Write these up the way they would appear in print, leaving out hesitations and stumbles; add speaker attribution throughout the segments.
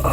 Speaker 1: ये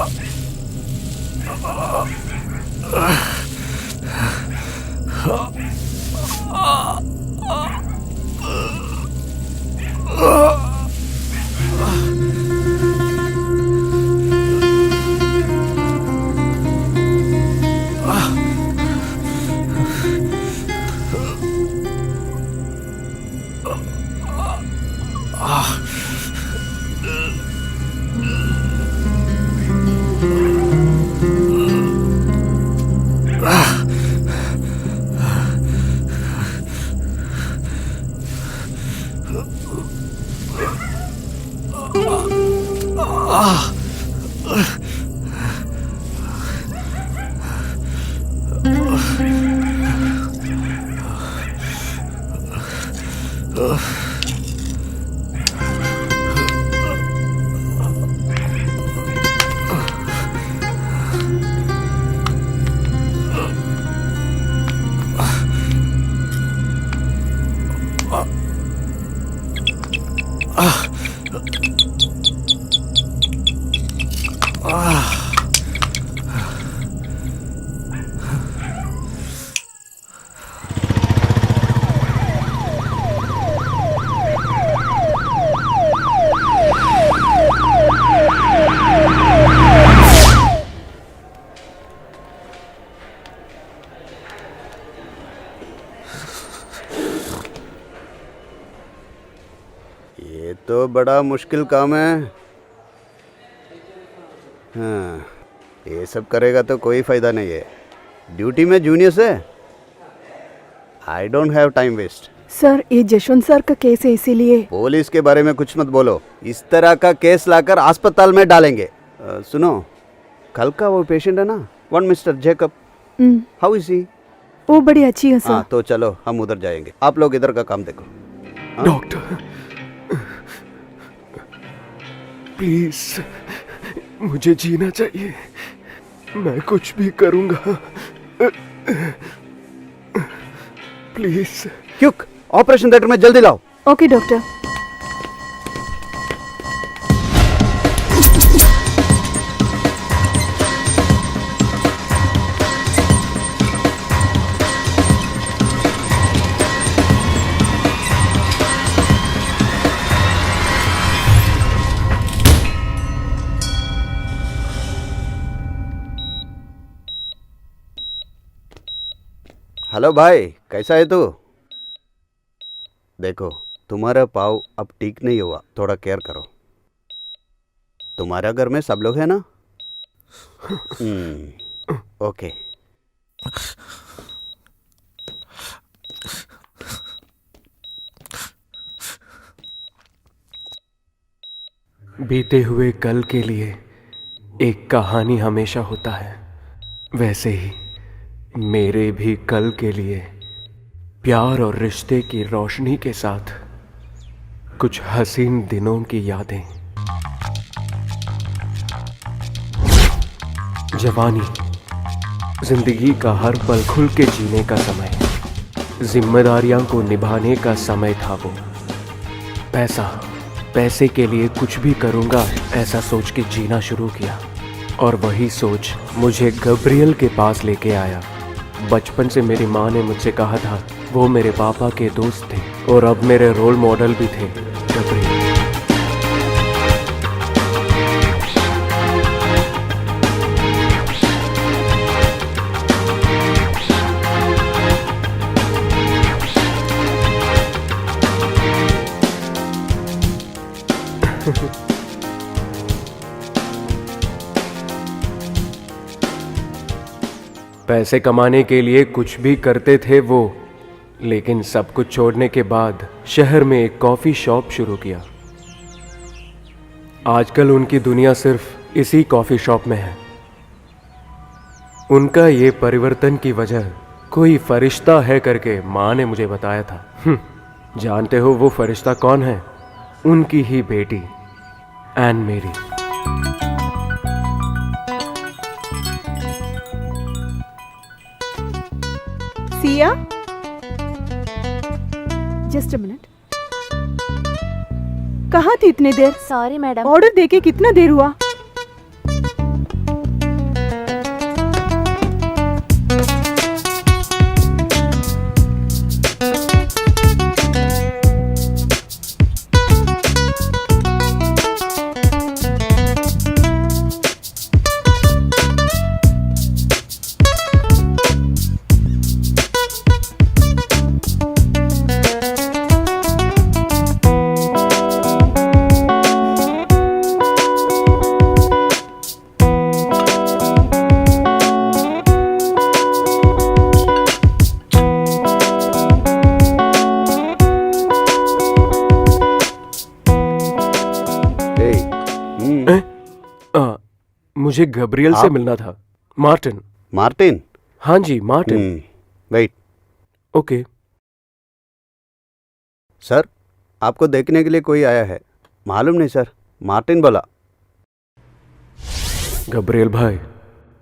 Speaker 1: तो बड़ा मुश्किल काम है। हाँ, ये सब करेगा तो कोई फ़ायदा नहीं है। ड्यूटी में जूनियर से I don't have time waste.
Speaker 2: Sir, ये जशवंत सर का केस है, इसीलिए।
Speaker 1: पुलिस के बारे में कुछ मत बोलो। इस तरह का केस लाकर अस्पताल में डालेंगे। सुनो, कल का वो पेशेंट है ना, one mister Jacob, how is he?
Speaker 2: वो बड़ी अच्छी है सर।
Speaker 1: हाँ, तो चलो हम उधर जाएंगे। आप लोग इधर का काम देखो।
Speaker 3: डॉक्टर प्लीज, मुझे जीना चाहिए। मैं कुछ भी करूंगा, प्लीज।
Speaker 1: क्यों? ऑपरेशन थिएटर में जल्दी लाओ।
Speaker 2: Okay doctor.
Speaker 1: हेलो भाई, कैसा है तू? देखो, तुम्हारा पाँव अब ठीक नहीं हुआ, थोड़ा केयर करो। तुम्हारा घर में सब लोग हैं ना? ओके।
Speaker 3: बीते हुए कल के लिए एक कहानी हमेशा होता है, वैसे ही मेरे भी कल के लिए प्यार और रिश्ते की रोशनी के साथ कुछ हसीन दिनों की यादें। जवानी, जिंदगी का हर पल खुल के जीने का समय, जिम्मेदारियां को निभाने का समय था वो। पैसे के लिए कुछ भी करूंगा ऐसा सोच के जीना शुरू किया, और वही सोच मुझे गब्रियल के पास लेके आया। बचपन से मेरी माँ ने मुझसे कहा था वो मेरे पापा के दोस्त थे और अब मेरे रोल मॉडल भी थे, गब्रियल। पैसे कमाने के लिए कुछ भी करते थे वो, लेकिन सब कुछ छोड़ने के बाद शहर में एक कॉफ़ी शॉप शुरू किया। आजकल उनकी दुनिया सिर्फ इसी कॉफ़ी शॉप में है। उनका ये परिवर्तन की वजह कोई फरिश्ता है करके माँ ने मुझे बताया था। जानते हो वो फरिश्ता कौन है? उनकी ही बेटी एन मेरी।
Speaker 2: Siya, just a minute. कहाँ थी इतनी देर?
Speaker 4: Sorry madam.
Speaker 2: ऑर्डर देके कितना देर हुआ?
Speaker 3: मुझे गब्रियल से
Speaker 1: आप?
Speaker 3: मिलना था। मार्टिन।
Speaker 1: मार्टिन।
Speaker 3: हाँ जी, मार्टिन।
Speaker 1: वेट।
Speaker 3: ओके।
Speaker 1: सर, आपको देखने के लिए कोई आया है। मालूम नहीं सर, मार्टिन बोला।
Speaker 3: गब्रियल भाई,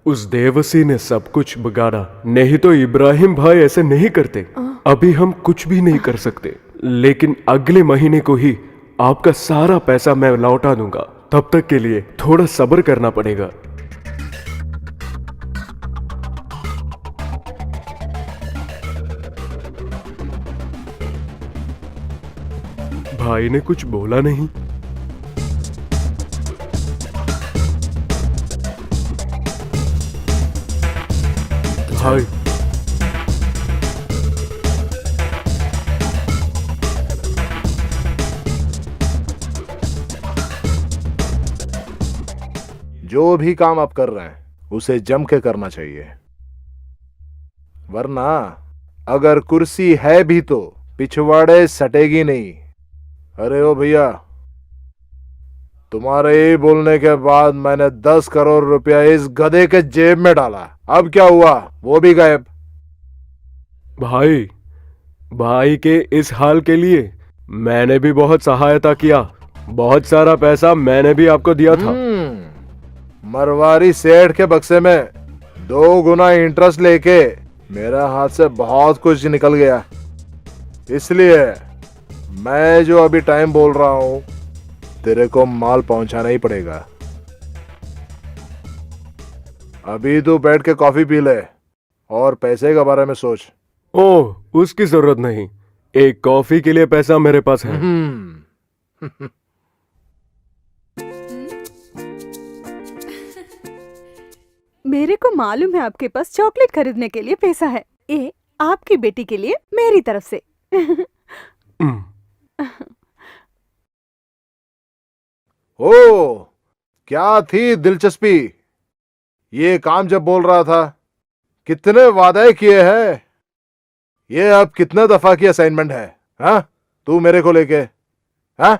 Speaker 3: उस देवसी ने सब कुछ बिगाड़ा, नहीं तो इब्राहिम भाई ऐसे नहीं करते। अभी हम कुछ भी नहीं कर सकते, लेकिन अगले महीने को ही आपका सारा पैसा मैं लौटा दूंगा। तब तक के लिए थोड़ा सब्र करना पड़ेगा। भाई ने कुछ बोला नहीं। भाई,
Speaker 4: जो भी काम आप कर रहे हैं उसे जम के करना चाहिए, वरना अगर कुर्सी है भी तो पिछवाड़े सटेगी नहीं। अरे ओ भैया, तुम्हारे ही बोलने के बाद मैंने 10 करोड़ रुपया इस गधे के जेब में डाला, अब क्या हुआ? वो भी गायब।
Speaker 3: भाई के इस हाल के लिए मैंने भी बहुत सहायता किया। बहुत सारा पैसा मैंने भी आपको दिया था।
Speaker 4: मरवारी सेठ के बक्से में 2 गुना इंटरेस्ट लेके मेरे हाथ से बहुत कुछ निकल गया। इसलिए मैं जो अभी टाइम बोल रहा हूं, तेरे को माल पहुंचाना ही पड़ेगा। अभी तू बैठ के कॉफी पी ले और पैसे के बारे में सोच।
Speaker 3: ओह, उसकी जरूरत नहीं। एक कॉफी के लिए पैसा मेरे पास है।
Speaker 2: मेरे को मालूम है आपके पास चॉकलेट खरीदने के लिए पैसा है। ये आपकी बेटी के लिए मेरी तरफ से।
Speaker 4: ओ, क्या थी दिलचस्पी? ये काम जब बोल रहा था, कितने वादे किए हैं? ये अब कितने दफा की असाइनमेंट है? हाँ, तू मेरे को लेके? हाँ,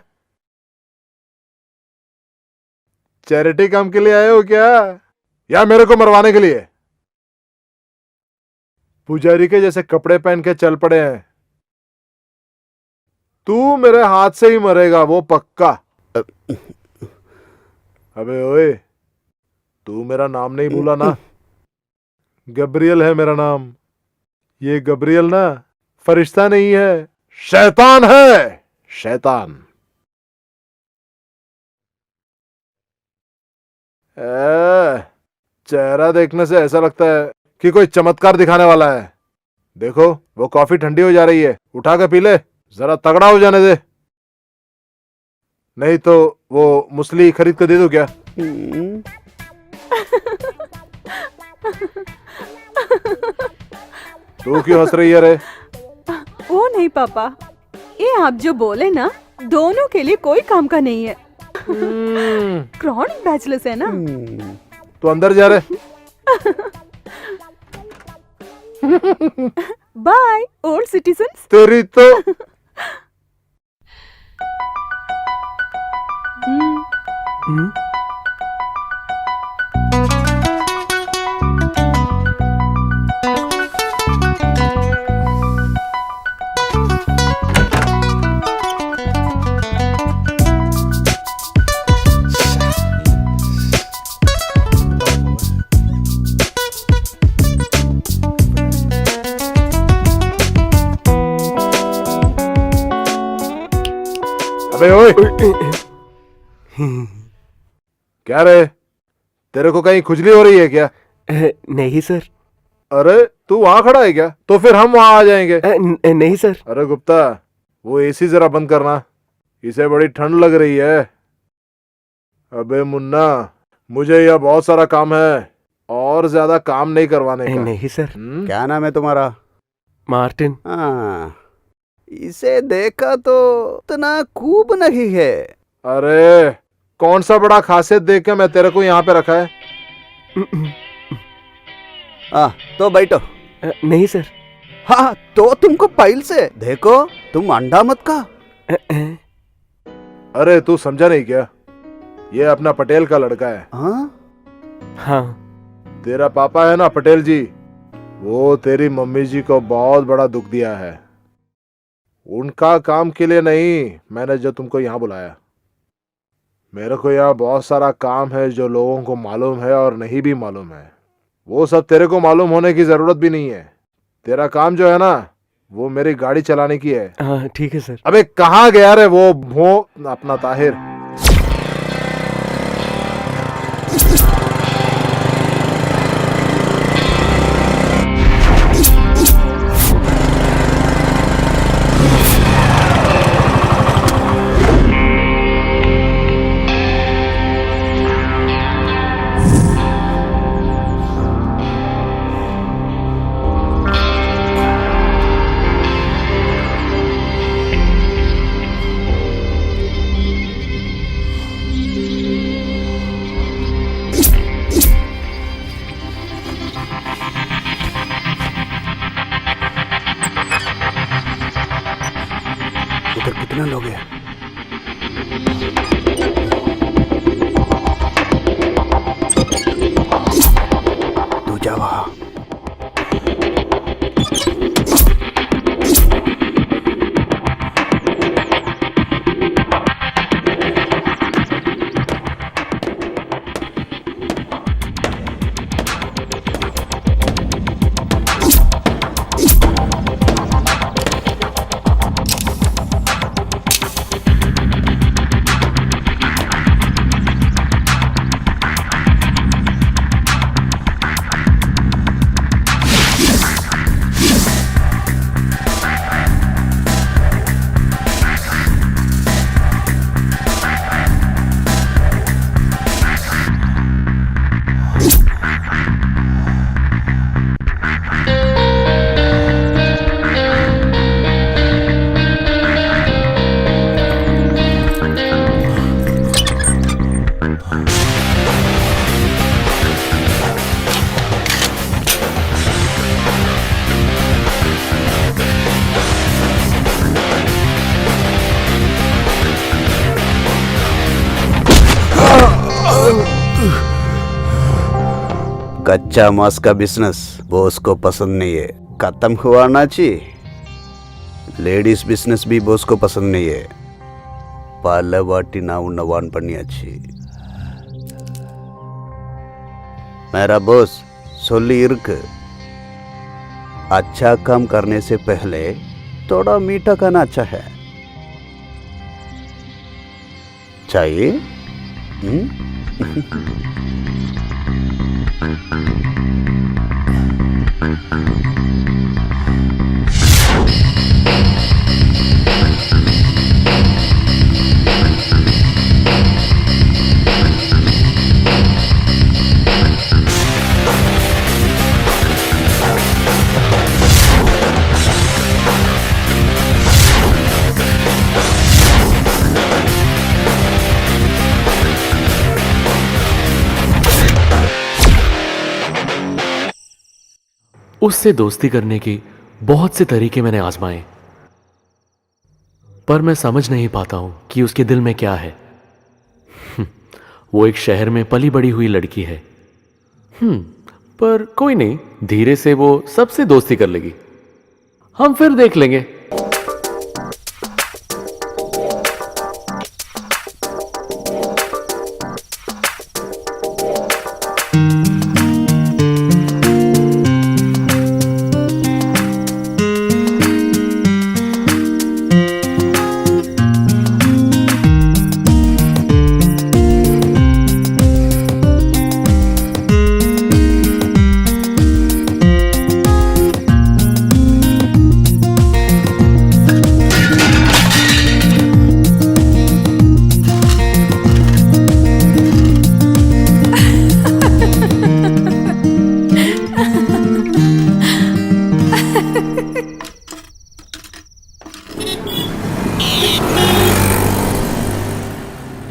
Speaker 4: चैरिटी काम के लिए आए हो क्या, या मेरे को मरवाने के लिए? पुजारी के जैसे कपड़े पहन के चल पड़े हैं। तू मेरे हाथ से ही मरेगा, वो पक्का। अबे ओए, तू मेरा नाम नहीं भूला ना? गब्रियल है मेरा नाम। ये गब्रियल ना फरिश्ता नहीं है, शैतान है, शैतान। चेहरा देखने से ऐसा लगता है कि कोई चमत्कार दिखाने वाला है। देखो, वो कॉफी ठंडी हो जा रही है, उठा के पी ले, जरा तगड़ा हो जाने दे। नहीं तो वो मुसली खरीद के दे दो क्या? तू क्यों हंस रही है रे?
Speaker 2: वो नहीं पापा, ये आप जो बोले ना, दोनों के लिए कोई काम का नहीं है। क्रॉनिक बैचलर्स है ना।
Speaker 4: तू अंदर जा रहे?
Speaker 2: By old citizens.
Speaker 4: तेरी तो अबे ओए, क्या रे? तेरे को कहीं खुजली हो रही है क्या?
Speaker 3: नहीं सर।
Speaker 4: अरे तू वहां खड़ा है क्या? तो फिर हम वहां आ जाएंगे।
Speaker 3: नहीं सर।
Speaker 4: अरे गुप्ता, वो एसी जरा बंद करना, इसे बड़ी ठंड लग रही है। अबे मुन्ना, मुझे यह बहुत सारा काम है और ज्यादा काम नहीं करवाने का।
Speaker 3: नहीं सर।
Speaker 1: क्या नाम है तुम्हारा?
Speaker 3: मार्टिन।
Speaker 1: हाँ, इसे देखा तो इतना खूब नहीं है।
Speaker 4: अरे कौन सा बड़ा खासियत देख के मैं तेरे को यहाँ पे रखा है?
Speaker 1: तो बैठो।
Speaker 3: नहीं सर।
Speaker 1: हाँ, तो तुमको पहल से देखो, तुम अंडा मत खा।
Speaker 4: अरे तू समझा नहीं क्या? ये अपना पटेल का लड़का है।
Speaker 1: हाँ?
Speaker 3: हाँ।
Speaker 4: तेरा पापा है ना पटेल जी, वो तेरी मम्मी जी को बहुत बड़ा दुख दिया है। उनका काम के लिए नहीं मैंने जो तुमको यहाँ बुलाया। मेरे को यहाँ बहुत सारा काम है जो लोगों को मालूम है और नहीं भी मालूम है। वो सब तेरे को मालूम होने की जरूरत भी नहीं है। तेरा काम जो है ना वो मेरी गाड़ी चलाने की है।
Speaker 3: हाँ ठीक है सर।
Speaker 4: अबे कहाँ गया रे वो अपना ताहिर?
Speaker 1: उधर कितना लोग हैं? तू जा वहां। कच्चा मांस का बिजनेस बॉस को पसंद नहीं है, खत्म हुआ ना चाहिए। लेडीज बिजनेस भी बॉस को पसंद नहीं है, पाला वाटी ना उन्नवान पन्नियाची। मेरा बॉस सोली इर्क, अच्छा काम करने से पहले थोड़ा मीठा खाना अच्छा है। चाहिए?
Speaker 3: उससे दोस्ती करने की बहुत से तरीके मैंने आजमाए, पर मैं समझ नहीं पाता हूं कि उसके दिल में क्या है। वो एक शहर में पली बड़ी हुई लड़की है। पर कोई नहीं, धीरे से वो सबसे दोस्ती कर लेगी। हम फिर देख लेंगे।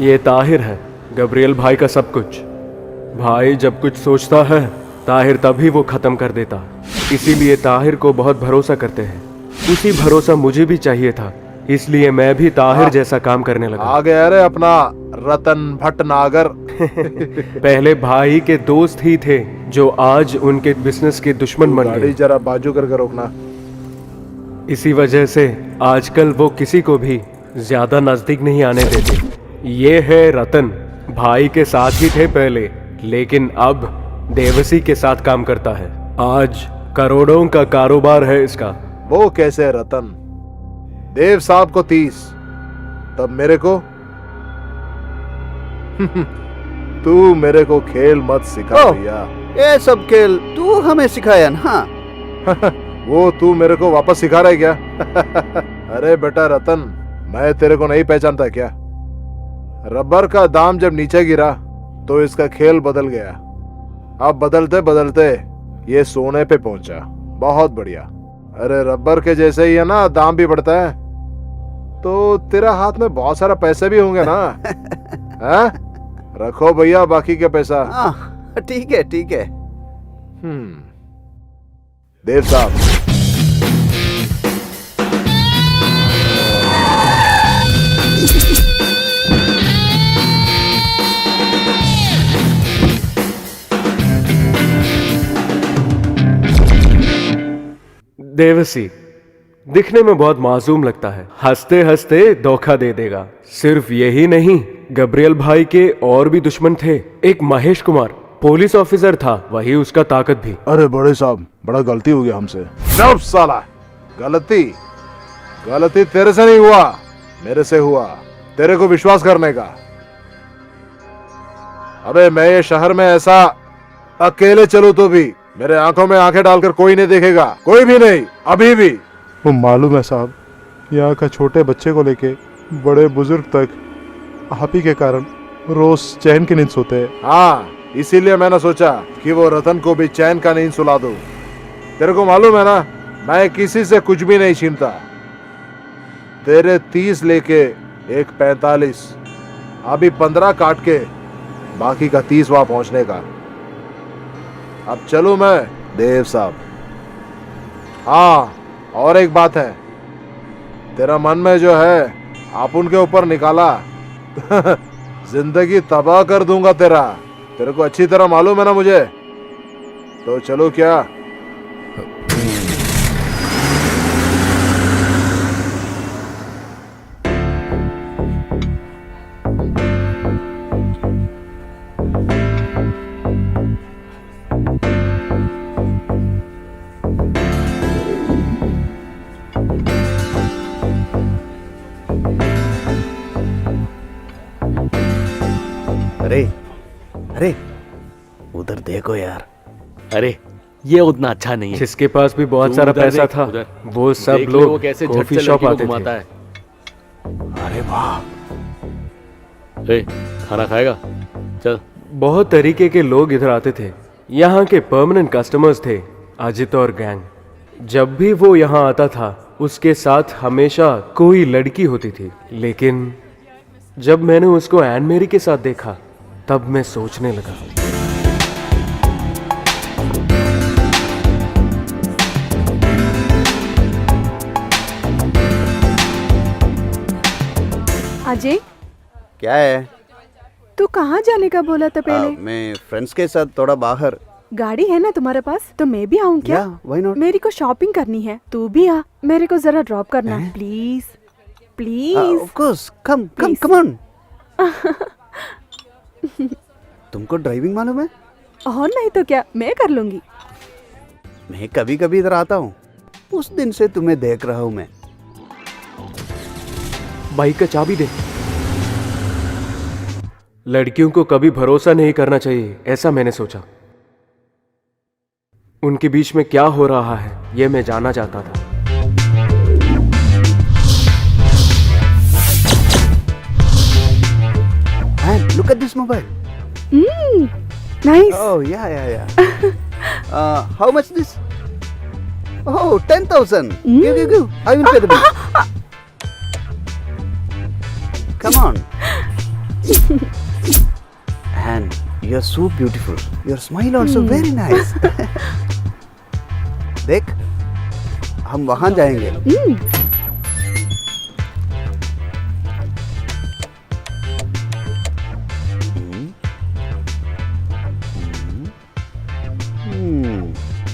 Speaker 3: ये ताहिर है, गब्रियल भाई का सब कुछ। भाई जब कुछ सोचता है ताहिर तभी वो खत्म कर देता। इसीलिए ताहिर को बहुत भरोसा करते हैं। उसी भरोसा मुझे भी चाहिए था, इसलिए मैं भी ताहिर जैसा काम करने लगा।
Speaker 4: आ गया रे अपना रतन भटनागर।
Speaker 3: पहले भाई के दोस्त ही थे जो आज उनके बिजनेस के दुश्मन बन
Speaker 4: गाड़ी
Speaker 3: गए।
Speaker 4: जरा बाजू करके रोकना।
Speaker 3: इसी वजह से आजकल वो किसी को भी ज्यादा नजदीक नहीं आने देते। ये है रतन, भाई के साथ ही थे पहले, लेकिन अब देवसी के साथ काम करता है। आज करोड़ों का कारोबार है इसका।
Speaker 4: वो कैसे है रतन? देव साहब को 30, तब मेरे को तू मेरे को खेल मत सिखा
Speaker 1: ओह।
Speaker 4: भैया।
Speaker 1: ये सब खेल तू हमें सिखाया ना? हाँ।
Speaker 4: वो तू मेरे को वापस सिखा रहा है क्या? अरे बेटा रतन, मैं तेरे को नहीं पहचानता क्या? रबर का दाम जब नीचे गिरा तो इसका खेल बदल गया। अब बदलते बदलते ये सोने पे पहुंचा। बहुत बढ़िया। अरे रबर के जैसे ही है ना, दाम भी बढ़ता है। तो तेरा हाथ में बहुत सारा पैसे भी होंगे ना? हैं? रखो भैया बाकी का पैसा।
Speaker 1: हाँ, ठीक है ठीक है।
Speaker 4: देव साहब,
Speaker 3: देवसी दिखने में बहुत मासूम लगता है, हंसते हंसते धोखा दे देगा। सिर्फ यही नहीं, गब्रियल भाई के और भी दुश्मन थे। एक महेश कुमार पुलिस ऑफिसर था, वही उसका ताकत भी।
Speaker 4: अरे बड़े साहब, बड़ा गलती हो गया हमसे। सब साला गलती गलती तेरे से नहीं हुआ, मेरे से हुआ, तेरे को विश्वास करने का। अबे मैं ये शहर में ऐसा अकेले चलूं तो भी मेरे आंखों में आंखें डालकर कोई नहीं देखेगा, कोई भी नहीं, अभी भी।
Speaker 5: वो मालूम है साहब, यहाँ का छोटे बच्चे को लेके बड़े बुजुर्ग तक आप ही के कारण रोज चैन की नींद सोते हैं।
Speaker 4: हाँ, इसीलिए मैंने सोचा कि वो रतन को भी चैन का नींद सुला दूं। तेरे को मालूम है ना, मैं किसी से कुछ भी नहीं छीनता। तेरे 30 लेके एक 45, अभी 15 काट के बाकी का 30 वहां पहुंचने का। अब चलूं मैं देव साहब? हाँ, और एक बात है, तेरा मन में जो है आप उनके ऊपर निकाला जिंदगी तबाह कर दूंगा तेरा। तेरे को अच्छी तरह मालूम है ना मुझे। तो चलो क्या?
Speaker 1: अरे अरे उधर देखो यार।
Speaker 6: अरे ये उतना अच्छा नहीं है।
Speaker 3: जिसके पास भी बहुत
Speaker 6: तू
Speaker 3: सारा
Speaker 6: उधर
Speaker 3: पैसा
Speaker 6: देख,
Speaker 3: था,
Speaker 6: उधर।
Speaker 3: वो सब
Speaker 6: देख ले वो
Speaker 3: लोग
Speaker 6: कैसे झट
Speaker 3: कॉफी
Speaker 6: से
Speaker 3: शॉप
Speaker 6: लड़की को
Speaker 3: आते
Speaker 6: घुमाता
Speaker 3: थे।
Speaker 6: है।
Speaker 1: अरे वाह।
Speaker 6: ए, खाना खाएगा? चल।
Speaker 3: बहुत तरीके के लोग इधर आते थे। यहाँ के परमानेंट कस्टमर्स थे अजित और गैंग। जब भी वो यहाँ आता था, उसके साथ हमेशा कोई लड़की होती थी। लेकिन जब मैंने उसको एन मेरी के साथ देखा, तब मैं सोचने लगा।
Speaker 2: अजय,
Speaker 1: क्या है?
Speaker 2: तू कहाँ जाने का बोला था पहले?
Speaker 1: मैं फ्रेंड्स के साथ थोड़ा बाहर।
Speaker 2: गाड़ी है ना तुम्हारे पास? तो मैं भी आऊँ क्या?
Speaker 1: Why not?
Speaker 2: मेरी को शॉपिंग करनी है, तू भी आ। मेरे को जरा ड्रॉप करना please please.
Speaker 1: Of course, come come
Speaker 2: Please.
Speaker 1: Come on. तुमको ड्राइविंग मालूम है?
Speaker 2: और नहीं तो क्या, मैं कर लूंगी।
Speaker 1: मैं कभी कभी इधर आता हूँ। उस दिन से तुम्हें देख रहा हूँ मैं।
Speaker 3: बाइक का चाबी दे। लड़कियों को कभी भरोसा नहीं करना चाहिए, ऐसा मैंने सोचा। उनके बीच में क्या हो रहा है, ये मैं जानना चाहता था।
Speaker 1: And look at this mobile.
Speaker 2: Nice.
Speaker 1: Oh yeah. How much this? Oh, 10,000. Give. I will pay the bill. Come on. And you're so beautiful. Your smile also very nice. देख, हम वहां जाएंगे।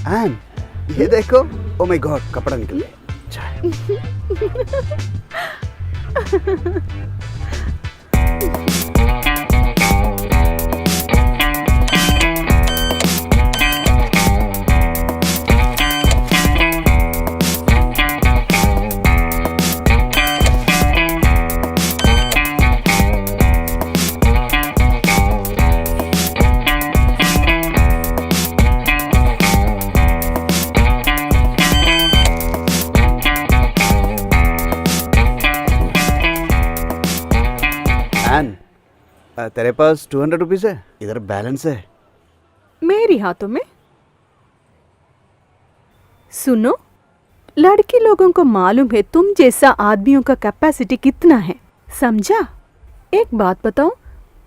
Speaker 1: एन ये देखो, ओ माय गॉड, कपड़ा निकल गया। चाय। एन, तेरे पास 200 रुपीज है? इधर बैलेंस है।
Speaker 2: मेरी हाथों में? सुनो, लड़की लोगों को मालूम है तुम जैसा आदमियों का कैपेसिटी कितना है, समझा? एक बात बताओ,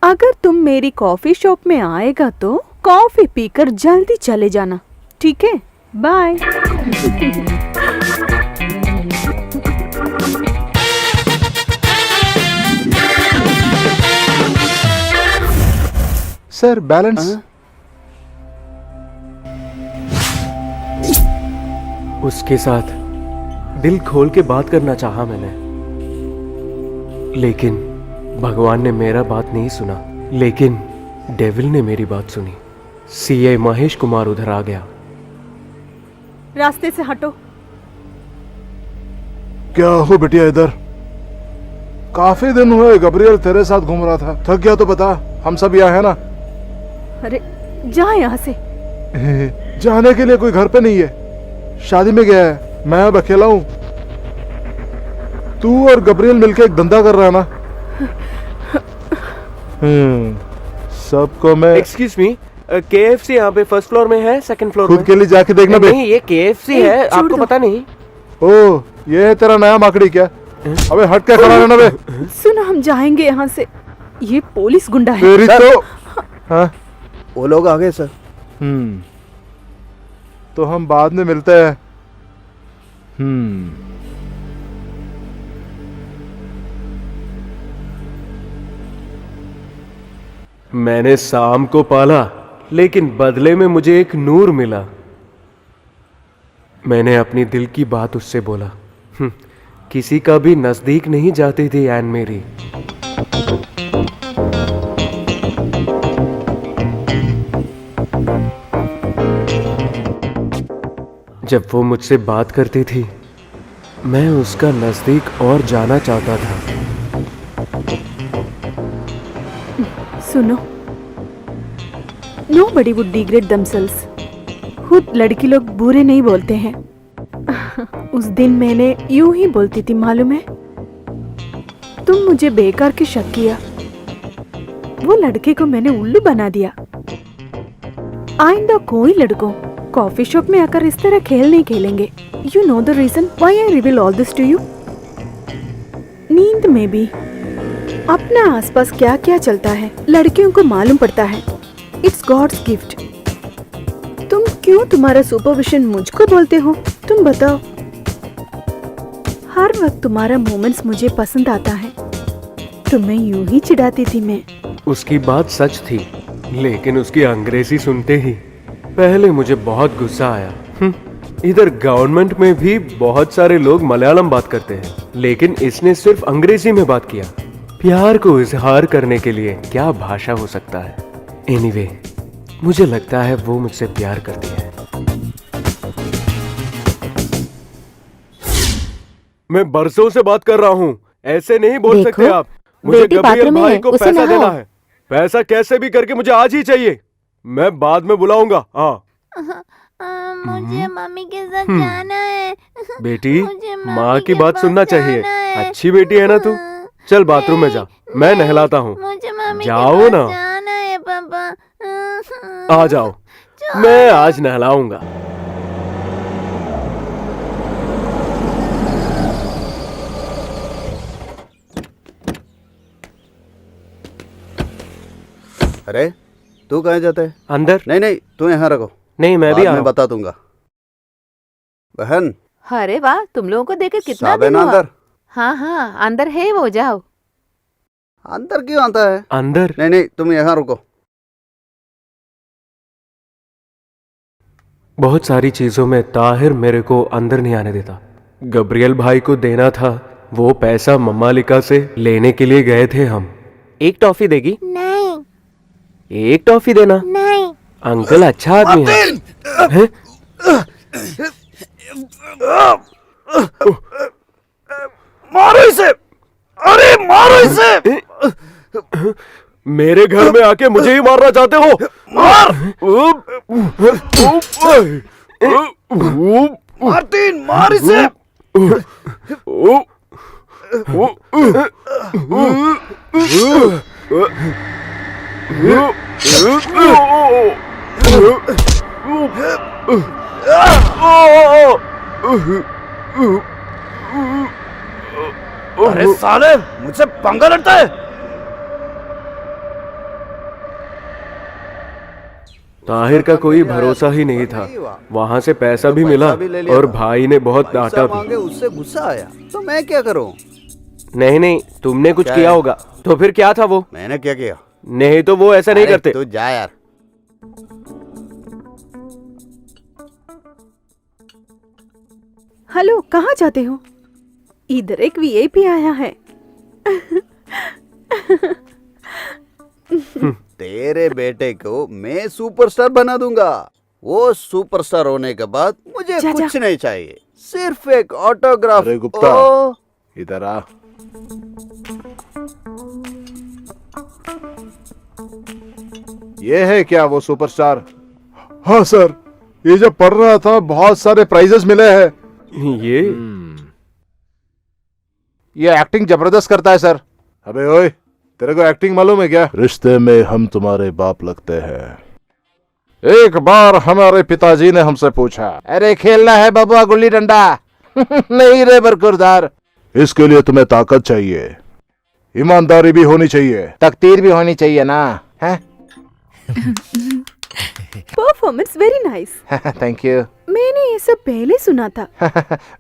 Speaker 2: अगर तुम मेरी कॉफी शॉप में आएगा तो कॉफी पीकर जल्दी चले जाना, ठीक है? बाय।
Speaker 5: Sir balance.
Speaker 3: उसके साथ दिल खोल के बात करना चाहा मैंने, लेकिन भगवान ने मेरा बात नहीं सुना, लेकिन डेविल ने मेरी बात सुनी। सीए महेश कुमार उधर आ गया।
Speaker 2: रास्ते से हटो।
Speaker 5: क्या हो बिटिया इधर? काफी दिन हुए गब्रियल तेरे साथ घूम रहा था, थक गया तो बता, हम सब यहाँ है ना।
Speaker 2: अरे जा यहाँ से।
Speaker 5: जाने के लिए कोई घर पे नहीं है, शादी में गया है, मैं अब अकेला हूँ। तू और गब्रियल मिलके एक धंधा कर रहा है ना। सबको मैं
Speaker 3: एक्सक्यूज मी, KFC यहाँ पे फर्स्ट फ्लोर में है, सेकंड फ्लोर
Speaker 5: खुद
Speaker 3: में?
Speaker 5: के लिए जाके देखना बे।
Speaker 3: नहीं, ये KFC
Speaker 2: ए,
Speaker 3: है,
Speaker 2: छोड़
Speaker 3: आपको
Speaker 2: दो।
Speaker 3: पता नहीं?
Speaker 5: ओ ये है तेरा नया माकड़ी क्या? अबे हट के खड़ा रहना बे।
Speaker 2: सुनो, हम जाएंगे यहाँ से, ये पुलिस गुंडा है।
Speaker 5: तेरी तो हाँ।
Speaker 1: वो लोग आ गए सर।
Speaker 5: तो हम बाद में मिलते हैं।
Speaker 3: मैंने शाम को पाला, लेकिन बदले में मुझे एक नूर मिला। मैंने अपनी दिल की बात उससे बोला। किसी का भी नजदीक नहीं जाती थी एन मेरी। जब वो मुझसे बात करती थी, मैं उसका नजदीक और जाना चाहता था।
Speaker 2: सुनो, nobody would degrade themselves. खुद लड़की लोग बुरे नहीं बोलते हैं। उस दिन मैंने यूं ही बोलती थी, मालूम है? तुम मुझे बेकार के शक किया, वो लड़के को मैंने उल्लू बना दिया। आइंदा कोई लड़कों कॉफी शॉप में आकर इस तरह खेल नहीं खेलेंगे। You know the reason why I reveal all this to you? नींद में भी अपना आसपास क्या क्या चलता है लड़कियों को मालूम पड़ता है। It's God's gift. तुम क्यों तुम्हारा सुपरविजन मुझको बोलते हो? तुम बताओ। हर वक्त तुम्हारा मोमेंट्स मुझे पसंद आता है। तुम्हें यूं ही चिढ़ाती थी मैं।
Speaker 3: उसकी बात सच थी, लेकिन उसकी अंग्रेजी सुनते ही पहले मुझे बहुत गुस्सा आया। इधर गवर्नमेंट में भी बहुत सारे लोग मलयालम बात करते हैं, लेकिन इसने सिर्फ अंग्रेजी में बात किया। प्यार को इजहार करने के लिए क्या भाषा हो सकता है? एनीवे, मुझे लगता है वो मुझसे प्यार करती है। मैं बरसों से बात कर रहा हूँ, ऐसे नहीं बोल
Speaker 7: देखो,
Speaker 3: सकते आप। मुझे
Speaker 7: बेटी
Speaker 3: गब्रियल
Speaker 7: बाथरूम में
Speaker 3: भाई
Speaker 7: है,
Speaker 3: को
Speaker 7: उसे
Speaker 3: पैसा
Speaker 7: नहाओ।
Speaker 3: देना है। पैसा कैसे भी करके मुझे आज ही चाहिए। मैं बाद में बुलाऊंगा। हाँ
Speaker 7: मुझे मम्मी के साथ जाना है।
Speaker 3: बेटी,
Speaker 7: मुझे मम्मी
Speaker 3: माँ की
Speaker 7: के
Speaker 3: बात
Speaker 7: पास
Speaker 3: सुनना चाहिए।
Speaker 7: जाना है।
Speaker 3: अच्छी बेटी है ना तू? चल बाथरूम में जा, मैं नहलाता हूँ।
Speaker 7: मुझे मम्मी
Speaker 3: जाओ
Speaker 7: के पास
Speaker 3: ना।
Speaker 7: जाना है पापा।
Speaker 3: आ जाओ, मैं आज नहलाऊंगा।
Speaker 1: अरे तू कहाँ जाता है?
Speaker 3: अंदर?
Speaker 1: नहीं नहीं, तू यहाँ रखो,
Speaker 3: नहीं, मैं भी
Speaker 1: बाद
Speaker 3: आ
Speaker 1: में
Speaker 3: रहा हूँ।
Speaker 1: बता दूंगा। बहन,
Speaker 7: अरे वाह, तुम लोगों को देकर कितना
Speaker 1: साहब है
Speaker 7: दिन
Speaker 1: ना
Speaker 7: हुआ?
Speaker 1: अंदर?
Speaker 7: हाँ हाँ, अंदर है वो, जाओ।
Speaker 1: अंदर क्यों आता है?
Speaker 3: अंदर?
Speaker 1: नहीं नहीं, तुम यहाँ रुको।
Speaker 3: बहुत सारी चीज़ों में ताहिर मेरे को अंदर नहीं आने देता। गब्रियल भाई को देना था, वो पैसा मम्मालिका से लेने के लिए गए थे हम। एक टॉफी देगी?
Speaker 7: नहीं
Speaker 3: एक टॉफी देना।
Speaker 7: नहीं
Speaker 3: अंकल अच्छा आदमी है। हैं?
Speaker 1: मारो इसे, अरे मारो इसे।
Speaker 3: मेरे घर में आके मुझे ही मारना चाहते हो?
Speaker 1: मार मार्टिन, मार इसे। अरे साले, मुझसे पंगा लड़ता है।
Speaker 3: ताहिर का कोई भरोसा ही नहीं था। वहां से पैसा भी मिला और भाई ने बहुत डांटा भी।
Speaker 1: उससे गुस्सा आया तो मैं क्या करूं?
Speaker 3: नहीं नहीं, तुमने कुछ
Speaker 1: क्या
Speaker 3: किया
Speaker 1: है?
Speaker 3: होगा। तो फिर क्या था वो?
Speaker 1: मैंने क्या किया?
Speaker 3: नहीं तो वो ऐसा नहीं
Speaker 1: अरे
Speaker 3: करते।
Speaker 1: तू जा यार।
Speaker 2: हेलो, कहाँ जाते हो? इधर एक वीआईपी आया है।
Speaker 1: तेरे बेटे को मैं सुपरस्टार बना दूंगा। वो सुपरस्टार होने के बाद मुझे
Speaker 2: जा,
Speaker 1: कुछ नहीं चाहिए, सिर्फ एक ऑटोग्राफ।
Speaker 4: अरे गुप्ता,
Speaker 1: ओ,
Speaker 4: इधर आ। ये है क्या वो सुपरस्टार?
Speaker 5: हाँ सर, ये जब पढ़ रहा था बहुत सारे प्राइजेस मिले हैं।
Speaker 4: ये एक्टिंग जबरदस्त करता है सर। अबे ओए, तेरे को एक्टिंग मालूम है क्या? रिश्ते में हम तुम्हारे बाप लगते हैं। एक बार हमारे पिताजी ने हमसे पूछा, अरे खेलना है बबुआ गुल्ली डंडा? नहीं रे बरकुरदार, इसके लिए तुम्हें ताकत चाहिए, ईमानदारी भी होनी चाहिए, तकदीर भी होनी चाहिए ना, है?
Speaker 2: Performance very nice.
Speaker 4: Thank you.
Speaker 2: मैंने ये सब पहले सुना था।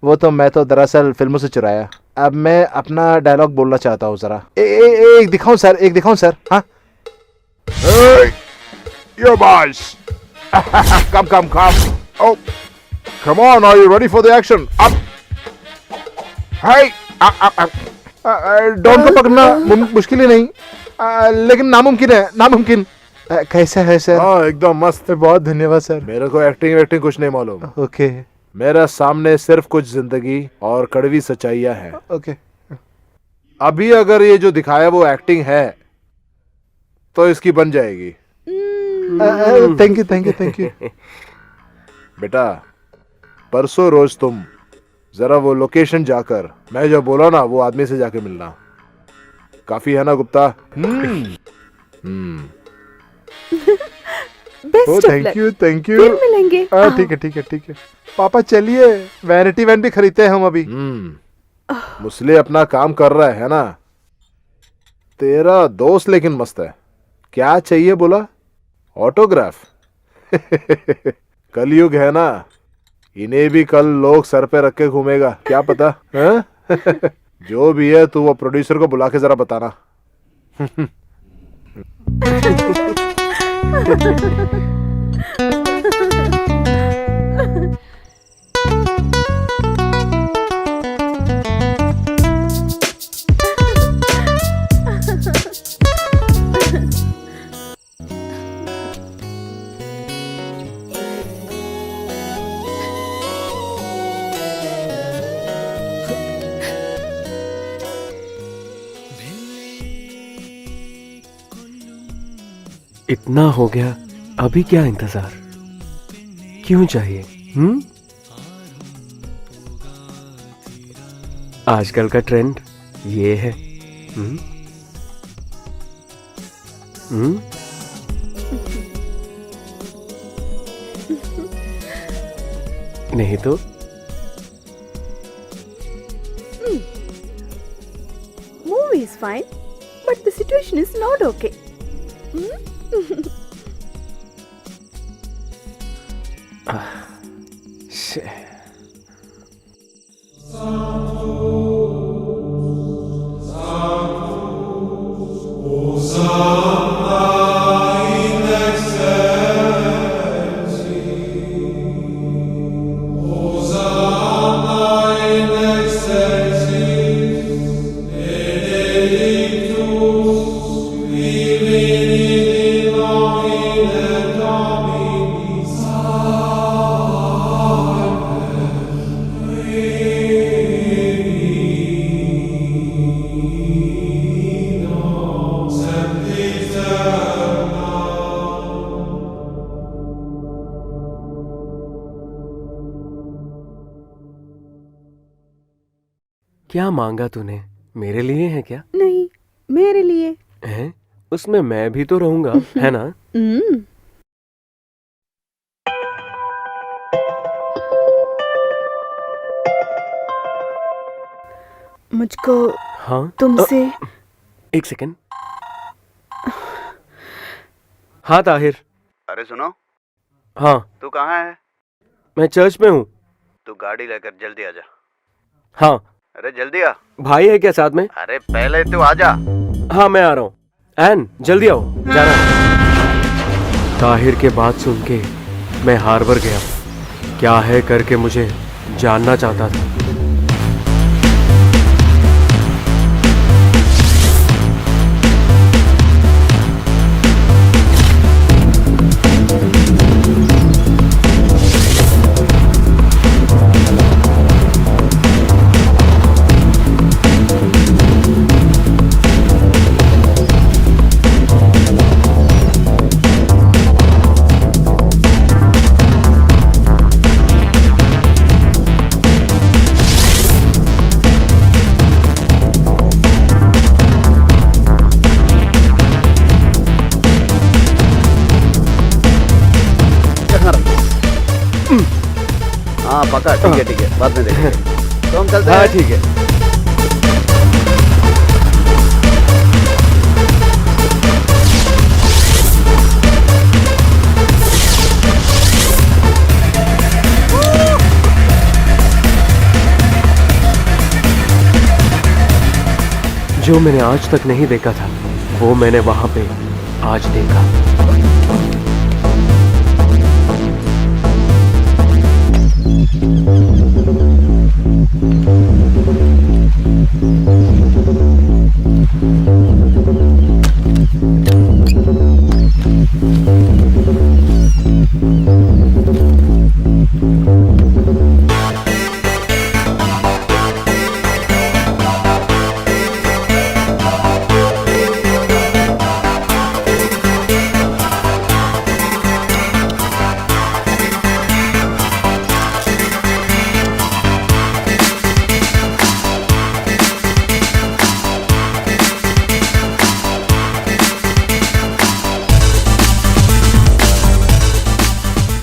Speaker 4: वो तो मैं तो दरअसल फिल्मों से चुराया। अब मैं अपना डायलॉग बोलना चाहता हूँ जरा। एक दिखाऊं सर, एक दिखाऊं सर? हाँ। Your boys. Come. Oh, come on. Are you ready for the action? Up. Hey. Don को पकड़ना मुश्किल ही नहीं, लेकिन नामुमकिन है, नामुमकिन। कैसा है सर? हाँ, एकदम मस्त।
Speaker 5: बहुत धन्यवाद सर।
Speaker 4: मेरे को एक्टिंग कुछ नहीं मालूम।
Speaker 5: ओके
Speaker 4: मेरा सामने सिर्फ कुछ जिंदगी और कड़वी सच्चाइयां हैं।
Speaker 5: ओके।
Speaker 4: अभी अगर ये जो दिखाया वो एक्टिंग है तो इसकी बन जाएगी।
Speaker 5: Thank you.
Speaker 4: बेटा, परसों रोज तुम जरा वो लोकेशन जाकर मैं जो बोला ना वो आदमी से जाके मिलना। काफी है ना Gupta?
Speaker 2: Best of luck.
Speaker 5: Thank you.
Speaker 2: फिर मिलेंगे।
Speaker 5: ठीक है। पापा चलिए, वैनिटी वैन भी खरीदते हैं हम अभी।
Speaker 4: मुसले अपना काम कर रहा है ना? तेरा दोस्त लेकिन मस्त है। क्या चाहिए बोला? ऑटोग्राफ? कलयुग है ना, इन्हें भी कल लोग सर पे रख के घूमेगा, क्या पता है? जो भी है तू वो प्रोड्यूसर को बुला के जरा बताना।
Speaker 3: इतना हो गया, अभी क्या इंतजार क्यों चाहिए? आजकल का ट्रेंड ये है। नहीं तो
Speaker 2: Movie is fine, but the situation is not okay.
Speaker 3: क्या मांगा तूने? मेरे लिए है क्या?
Speaker 2: नहीं, मेरे लिए।
Speaker 3: हैं? उसमें मैं भी तो रहूंगा, है ना?
Speaker 2: हम्म। मुझको
Speaker 3: हाँ।
Speaker 2: तुमसे
Speaker 3: एक सेकंड। हाँ ताहिर।
Speaker 1: अरे सुनो,
Speaker 3: हाँ,
Speaker 1: तू कहाँ है?
Speaker 3: मैं चर्च में हूँ।
Speaker 1: तू गाड़ी लेकर जल्दी आ जा।
Speaker 3: हाँ।
Speaker 1: अरे जल्दी आ।
Speaker 3: भाई है क्या साथ में?
Speaker 1: अरे पहले तू आ जा।
Speaker 3: हाँ मैं आ रहा हूँ। एन जल्दी आओ, जाना है। ताहिर के बात सुन के मैं हार्बर गया। क्या है करके मुझे जानना चाहता था।
Speaker 1: हाँ पक्का, ठीक है, बाद में देखेंगे। तो हम चलते
Speaker 3: हाँ
Speaker 1: हैं।
Speaker 3: ठीक है। जो मैंने आज तक नहीं देखा था वो मैंने वहां पे आज देखा।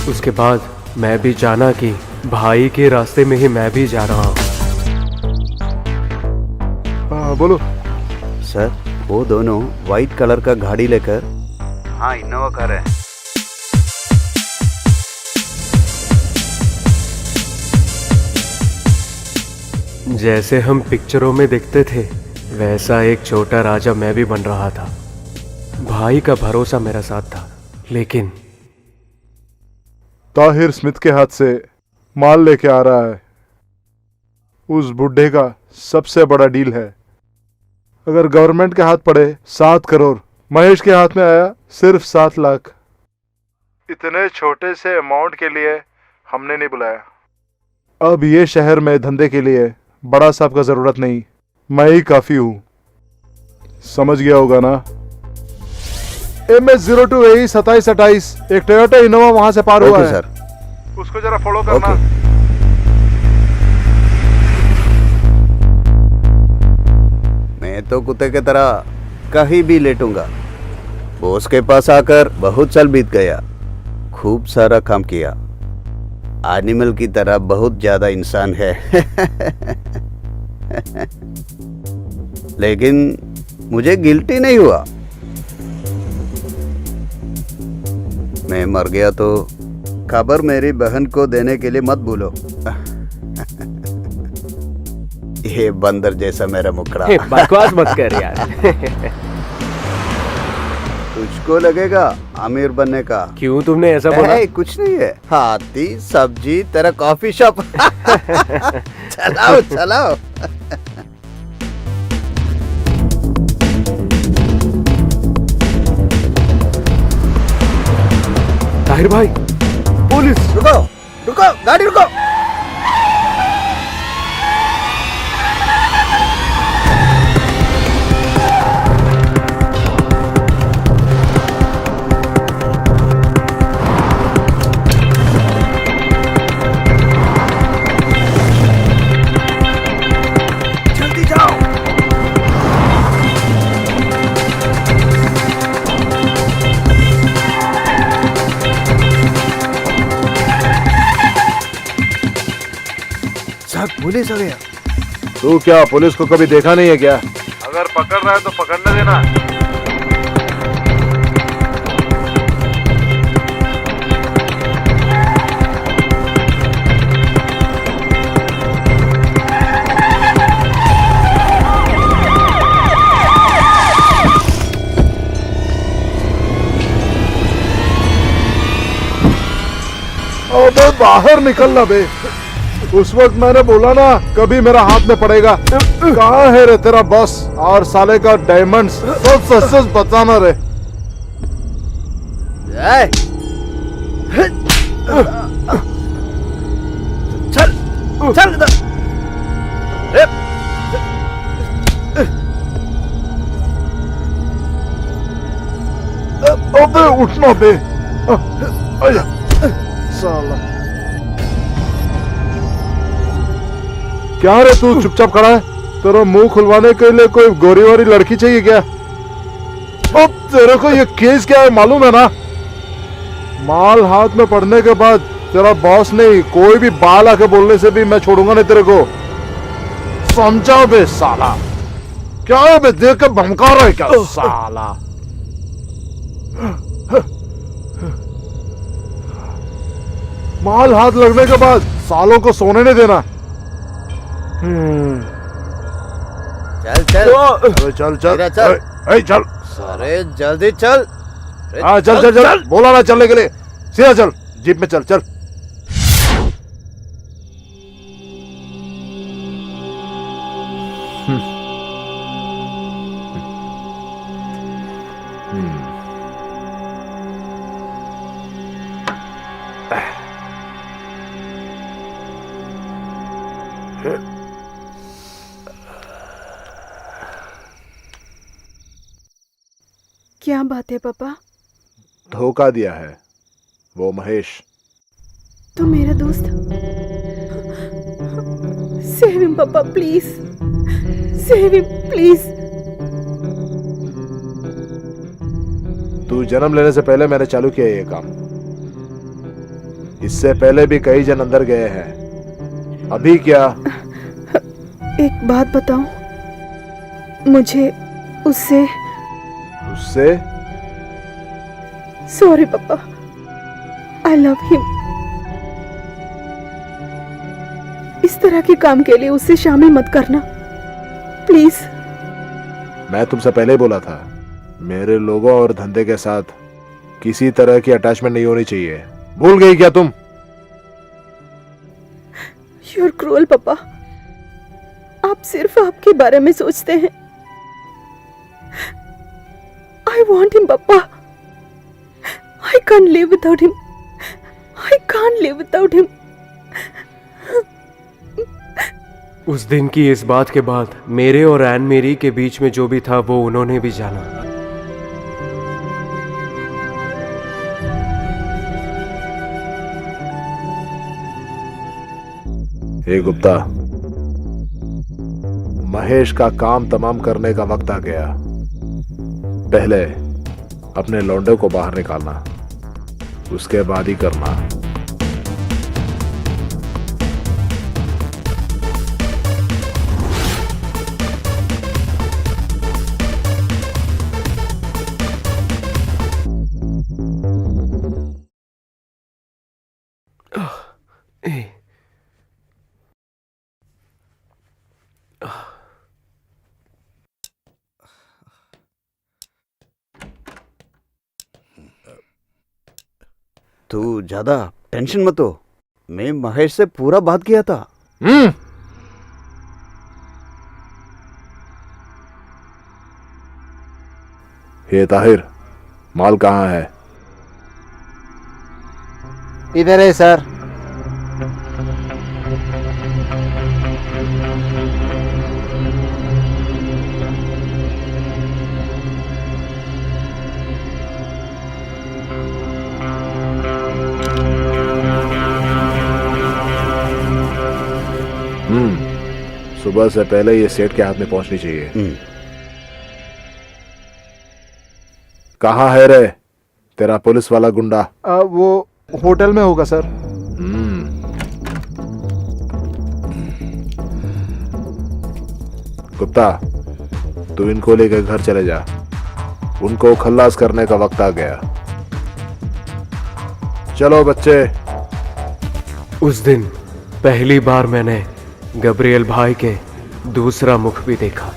Speaker 3: उसके बाद मैं भी जाना कि भाई के रास्ते में ही मैं भी जा रहा हूँ।
Speaker 5: हाँ बोलो।
Speaker 1: सर, वो दोनों व्हाइट कलर का गाड़ी लेकर हाँ इनोवा कार है।
Speaker 3: जैसे हम पिक्चरों में देखते थे वैसा एक छोटा राजा मैं भी बन रहा था। भाई का भरोसा मेरा साथ था, लेकिन
Speaker 5: ताहिर स्मिथ के हाथ से माल लेके आ रहा है। उस बुढ़े का सबसे बड़ा डील है। अगर गवर्नमेंट के हाथ पड़े 7 करोड़, महेश के हाथ में आया सिर्फ 7 लाख। इतने छोटे से अमाउंट के लिए हमने नहीं बुलाया। अब ये शहर में धंधे के लिए बड़ा साहब का जरूरत नहीं, मैं ही काफी हूं। समझ गया होगा ना? MS02 AE 2728 एक टोयोटा इनोवा वहां से पार हुआ
Speaker 1: ओके
Speaker 5: है।
Speaker 1: सर।
Speaker 5: उसको जरा फॉलो करना।
Speaker 1: ओके। मैं तो कुत्ते की तरह कहीं भी लेटूंगा। बॉस के पास आकर बहुत साल बीत गया, खूब सारा काम किया। एनिमल की तरह बहुत ज्यादा इंसान है। लेकिन मुझे गिल्टी नहीं हुआ। मैं मर गया तो खबर मेरी बहन को देने के लिए मत भूलो। ये बंदर जैसा मेरा मुखड़ा।
Speaker 3: बकवास मत कर यार।
Speaker 1: तुझको लगेगा अमीर बनने का।
Speaker 3: क्यों तुमने ऐसा बोला?
Speaker 1: कुछ नहीं है, हाथी सब्जी तेरा कॉफी शॉप। चलाओ चलाओ।
Speaker 3: ताहिर भाई, पुलिस!
Speaker 1: रुको रुको, गाड़ी रुको। पुलिस आ गया।
Speaker 4: तू क्या पुलिस को कभी देखा नहीं है क्या? अगर पकड़ रहा है तो पकड़ने देना।
Speaker 5: अबे बाहर निकलना बे। उस वक्त मैंने बोला ना कभी मेरा हाथ में पड़ेगा। कहाँ है रे तेरा बॉस और साले का डायमंड्स? सब सच सच बताना रे।
Speaker 1: ए, चल चल इधर। ए,
Speaker 5: अबे उठना बे। आया साला। क्या रे तू चुपचाप खड़ा है? तेरा मुंह खुलवाने के लिए कोई गोरी वाली लड़की चाहिए क्या? अब तेरे को ये केस क्या है मालूम है ना? माल हाथ में पड़ने के बाद तेरा बॉस नहीं कोई भी बाल आके बोलने से भी मैं छोड़ूंगा नहीं तेरे को। समझा बे साला। क्या है बे देख के भमका रहा है क्या साला? माल हाथ लगने के बाद सालों को सोने नहीं देना।
Speaker 1: चल चल
Speaker 5: अबे चल चल
Speaker 1: मेरा चल।
Speaker 5: ए, चल।
Speaker 1: अरे जल्दी चल। अरे
Speaker 5: हाँ चल चल चल बोला ना चलने के लिए। सीधा चल जीप में चल चल।
Speaker 2: क्या बात है पापा?
Speaker 4: धोखा दिया है वो महेश।
Speaker 2: तो मेरा दोस्त। सेव हिम पापा प्लीज। Save him please.
Speaker 4: तू जन्म लेने से पहले मैंने चालू किया ये काम। इससे पहले भी कई जन अंदर गए हैं। अभी क्या?
Speaker 2: एक बात बताऊं, मुझे उससे
Speaker 4: उससे?
Speaker 2: सॉरी पापा, आई लव हिम। इस तरह के काम के लिए उससे शामिल मत करना प्लीज।
Speaker 4: मैं तुमसे पहले ही बोला था मेरे लोगों और धंधे के साथ किसी तरह की अटैचमेंट नहीं होनी चाहिए। भूल गई क्या तुम?
Speaker 2: You're cruel पापा। आप सिर्फ आपके बारे में सोचते हैं। I want him पापा। I can't live without him। I can't live without him।
Speaker 3: उस दिन की इस बात के बाद मेरे और एन मेरी के बीच में जो भी था वो उन्होंने भी जाना।
Speaker 4: हे गुप्ता, महेश का काम तमाम करने का वक्त आ गया। पहले अपने लौंडे को बाहर निकालना, उसके बाद ही करना।
Speaker 1: तू ज्यादा टेंशन मत हो। मैं महेश से पूरा बात किया था।
Speaker 4: हे ताहिर, माल कहाँ है?
Speaker 1: इधर है सर।
Speaker 4: सुबह से पहले ये सेठ के हाथ में पहुंचनी चाहिए। कहाँ है रे तेरा पुलिस वाला गुंडा?
Speaker 5: वो होटल में होगा सर।
Speaker 4: कुत्ता, तू इनको लेकर घर चले जा। उनको खल्लास करने का वक्त आ गया। चलो बच्चे।
Speaker 3: उस दिन पहली बार मैंने गब्रियल भाई के दूसरा मुख भी देखा।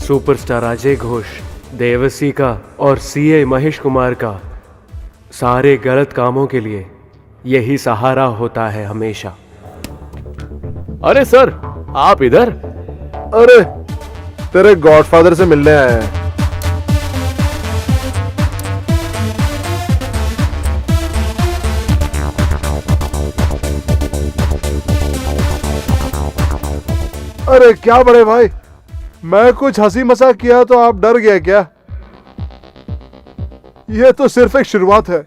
Speaker 3: सुपरस्टार अजय घोष, देवसी का और सीए महेश कुमार का सारे गलत कामों के लिए यही सहारा होता है हमेशा।
Speaker 6: अरे सर, आप इधर?
Speaker 4: अरे तेरे गॉडफादर से मिलने आए हैं। अरे क्या बड़े भाई, मैं कुछ हंसी मजाक किया तो आप डर गए क्या? यह तो सिर्फ एक शुरुआत है।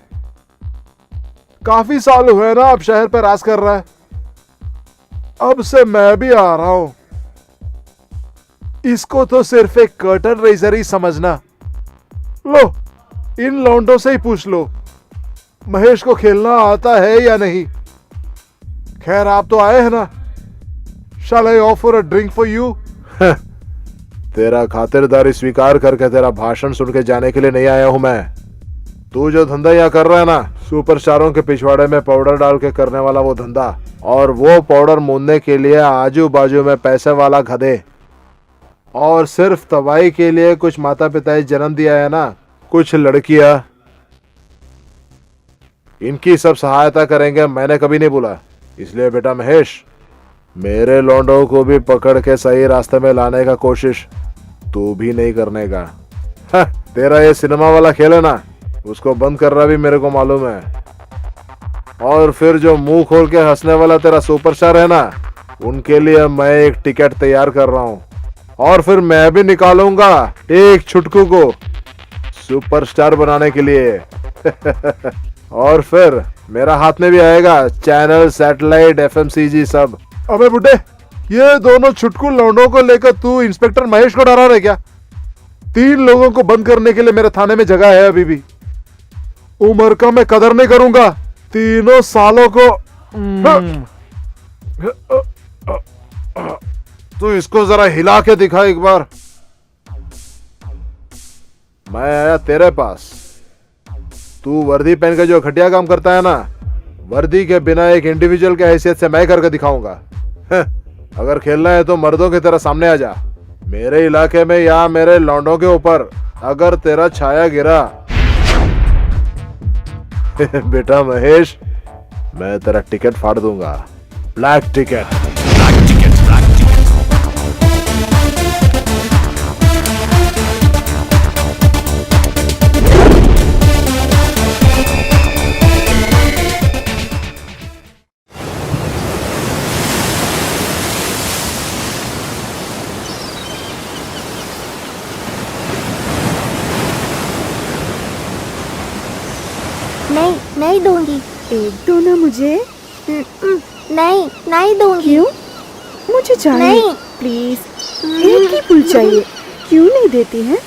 Speaker 4: काफी साल हुए ना आप शहर पर राज कर रहा है। अब से मैं भी आ रहा हूं। इसको तो सिर्फ एक कर्टन रेजर ही समझना। लो, इन लौंडों से ही पूछ लो महेश को खेलना आता है या नहीं। खैर आप तो आए हैं ना। Shall I offer a drink for you? तेरा खातिरदारी स्वीकार करके तेरा भाषण सुन के जाने के लिए नहीं आया हूं मैं। तू जो धंधा यहाँ कर रहा है ना, सुपरस्टारों के पिछवाड़े में पाउडर डाल के करने वाला वो धंधा, और वो पाउडर मूंदने के लिए आजू बाजू में पैसे वाला गधे, और सिर्फ तबाही के लिए कुछ माता पिता जन्म दिया है ना, कुछ लड़कियां, इनकी सब सहायता करेंगे मैंने कभी नहीं बोला। इसलिए बेटा महेश, मेरे लौंडों को भी पकड़ के सही रास्ते में लाने का कोशिश तू भी नहीं करने का। तेरा ये सिनेमा वाला खेल है ना, उसको बंद करना भी मेरे को मालूम है। और फिर जो मुंह खोल के हंसने वाला तेरा सुपरस्टार है ना, उनके लिए मैं एक टिकट तैयार कर रहा हूं। और फिर मैं भी निकालूंगा एक छुटकू को सुपरस्टार बनाने के लिए। और फिर मेरा हाथ में भी आएगा चैनल, सैटेलाइट, FMCG सब। अबे बुड्ढे, ये दोनों छुटकू लौंडों को लेकर तू इंस्पेक्टर महेश को डरा रहे क्या? 3 लोगों को बंद करने के लिए मेरे थाने में जगह है अभी भी। उम्र का मैं कदर नहीं करूंगा। तीनों सालों को तू इसको जरा हिला के दिखा एक बार। मैं आया तेरे पास। तू वर्दी पहन के जो घटिया काम करता है ना, वर्दी के बिना एक इंडिविजुअल के हैसियत से मैं करके दिखाऊंगा। अगर खेलना है तो मर्दों की तरह सामने आ जा। मेरे इलाके में या मेरे लौंडों के ऊपर अगर तेरा छाया गिरा बेटा महेश, मैं तेरा टिकट फाड़ दूंगा। Black ticket.
Speaker 7: नहीं, नहीं दूंगी।
Speaker 2: एक दो ना मुझे।
Speaker 7: नहीं, नहीं दूंगी।
Speaker 2: क्यों? मुझे चाहिए।
Speaker 7: नहीं।
Speaker 2: प्लीज, एक ही फूल चाहिए। क्यों नहीं देती हैं?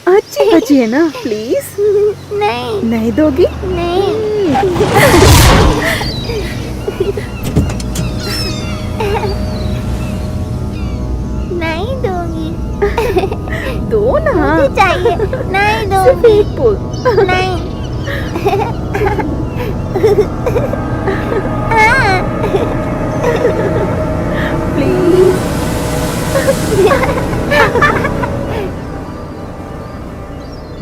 Speaker 2: अच्छी बची है ना, प्लीज।
Speaker 7: नहीं,
Speaker 2: नहीं दोगी?
Speaker 7: नहीं। नहीं दूंगी।
Speaker 2: दो ना।
Speaker 7: मुझे चाहिए। नहीं
Speaker 2: सिर्फ
Speaker 7: दूंगी।
Speaker 2: एक फूल।
Speaker 7: नहीं।
Speaker 2: प्लीज।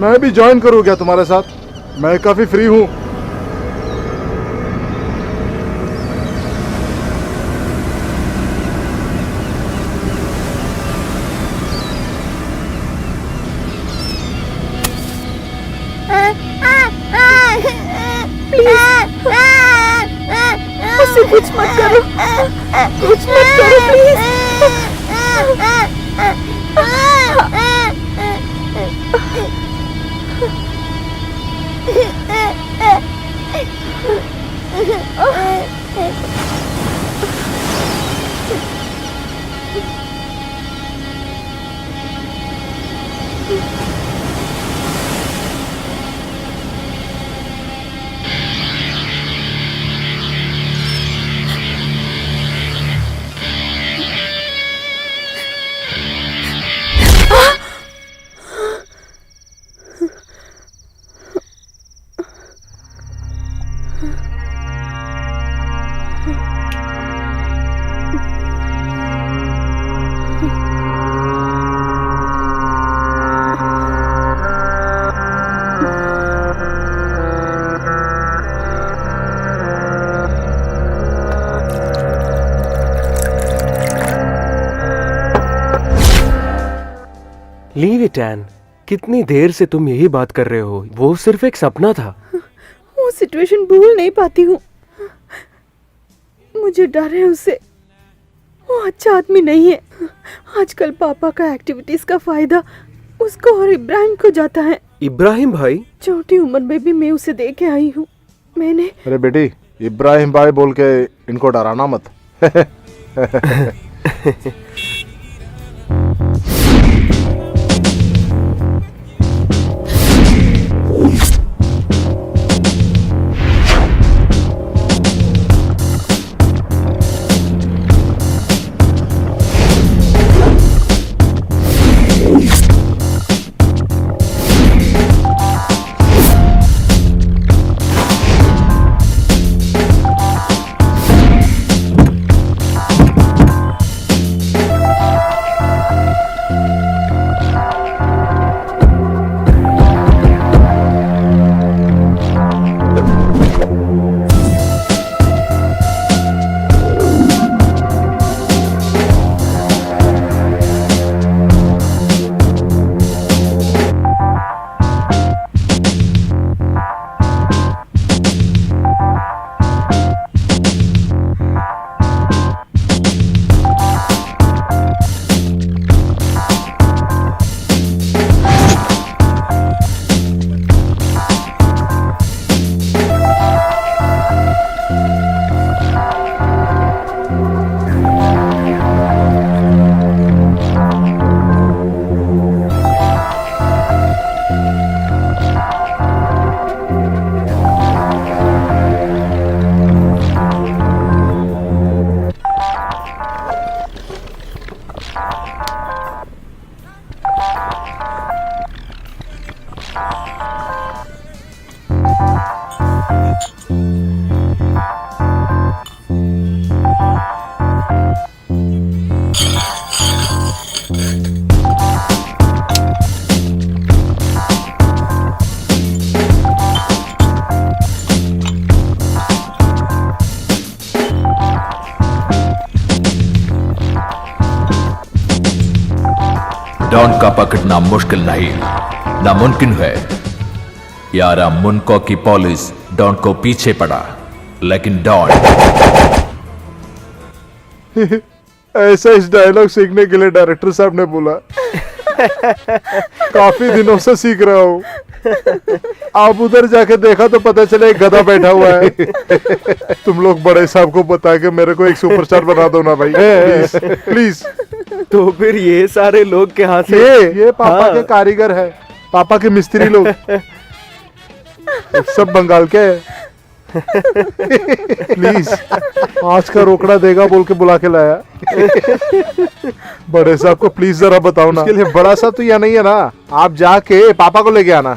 Speaker 5: मैं भी ज्वाइन करूँ क्या तुम्हारे साथ? मैं काफी फ्री हूँ।
Speaker 2: मुझसे कुछ मत करो। कुछ मत करो प्लीज।
Speaker 3: Leave it N. कितनी देर से तुम यही बात कर रहे हो? वो सिर्फ एक सपना था।
Speaker 2: वो सिचुएशन भूल नहीं पाती हूँ। मुझे डर है उससे। वो अच्छा आदमी नहीं है। आजकल पापा का एक्टिविटीज का फायदा उसको और इब्राहिम को जाता है।
Speaker 3: इब्राहिम भाई?
Speaker 2: छोटी उम्र में भी मैं उसे देख के आई हूँ। मैंने
Speaker 5: अरे बेटी, इब्राहिम भाई बोल के इनको डराना मत।
Speaker 8: डॉन का पकड़ना मुश्किल नहीं, नामुमकिन है। 11 मुनको की पुलिस डॉन को पीछे पड़ा, लेकिन डॉन
Speaker 5: ऐसा इस डायलॉग सीखने के लिए डायरेक्टर साहब ने बोला। काफी दिनों से सीख रहा हूँ। आप उधर जाके देखा तो पता चले एक गधा बैठा हुआ है। तुम लोग बड़े साहब को बता के मेरे को एक सुपरस्टार बना दो ना भाई, प्लीज प्लीज।
Speaker 3: तो फिर ये सारे लोग के हाथ से
Speaker 5: ये पापा
Speaker 3: हाँ।
Speaker 5: के कारीगर है, पापा के मिस्त्री लोग। सब बंगाल के हैं। प्लीज, आज का रोकड़ा देगा बोल के बुला के लाया। बड़े साहब को प्लीज जरा बताओ ना। इसके लिए बड़ा साहब तो यहाँ नहीं है ना, आप जाके पापा को लेके आना।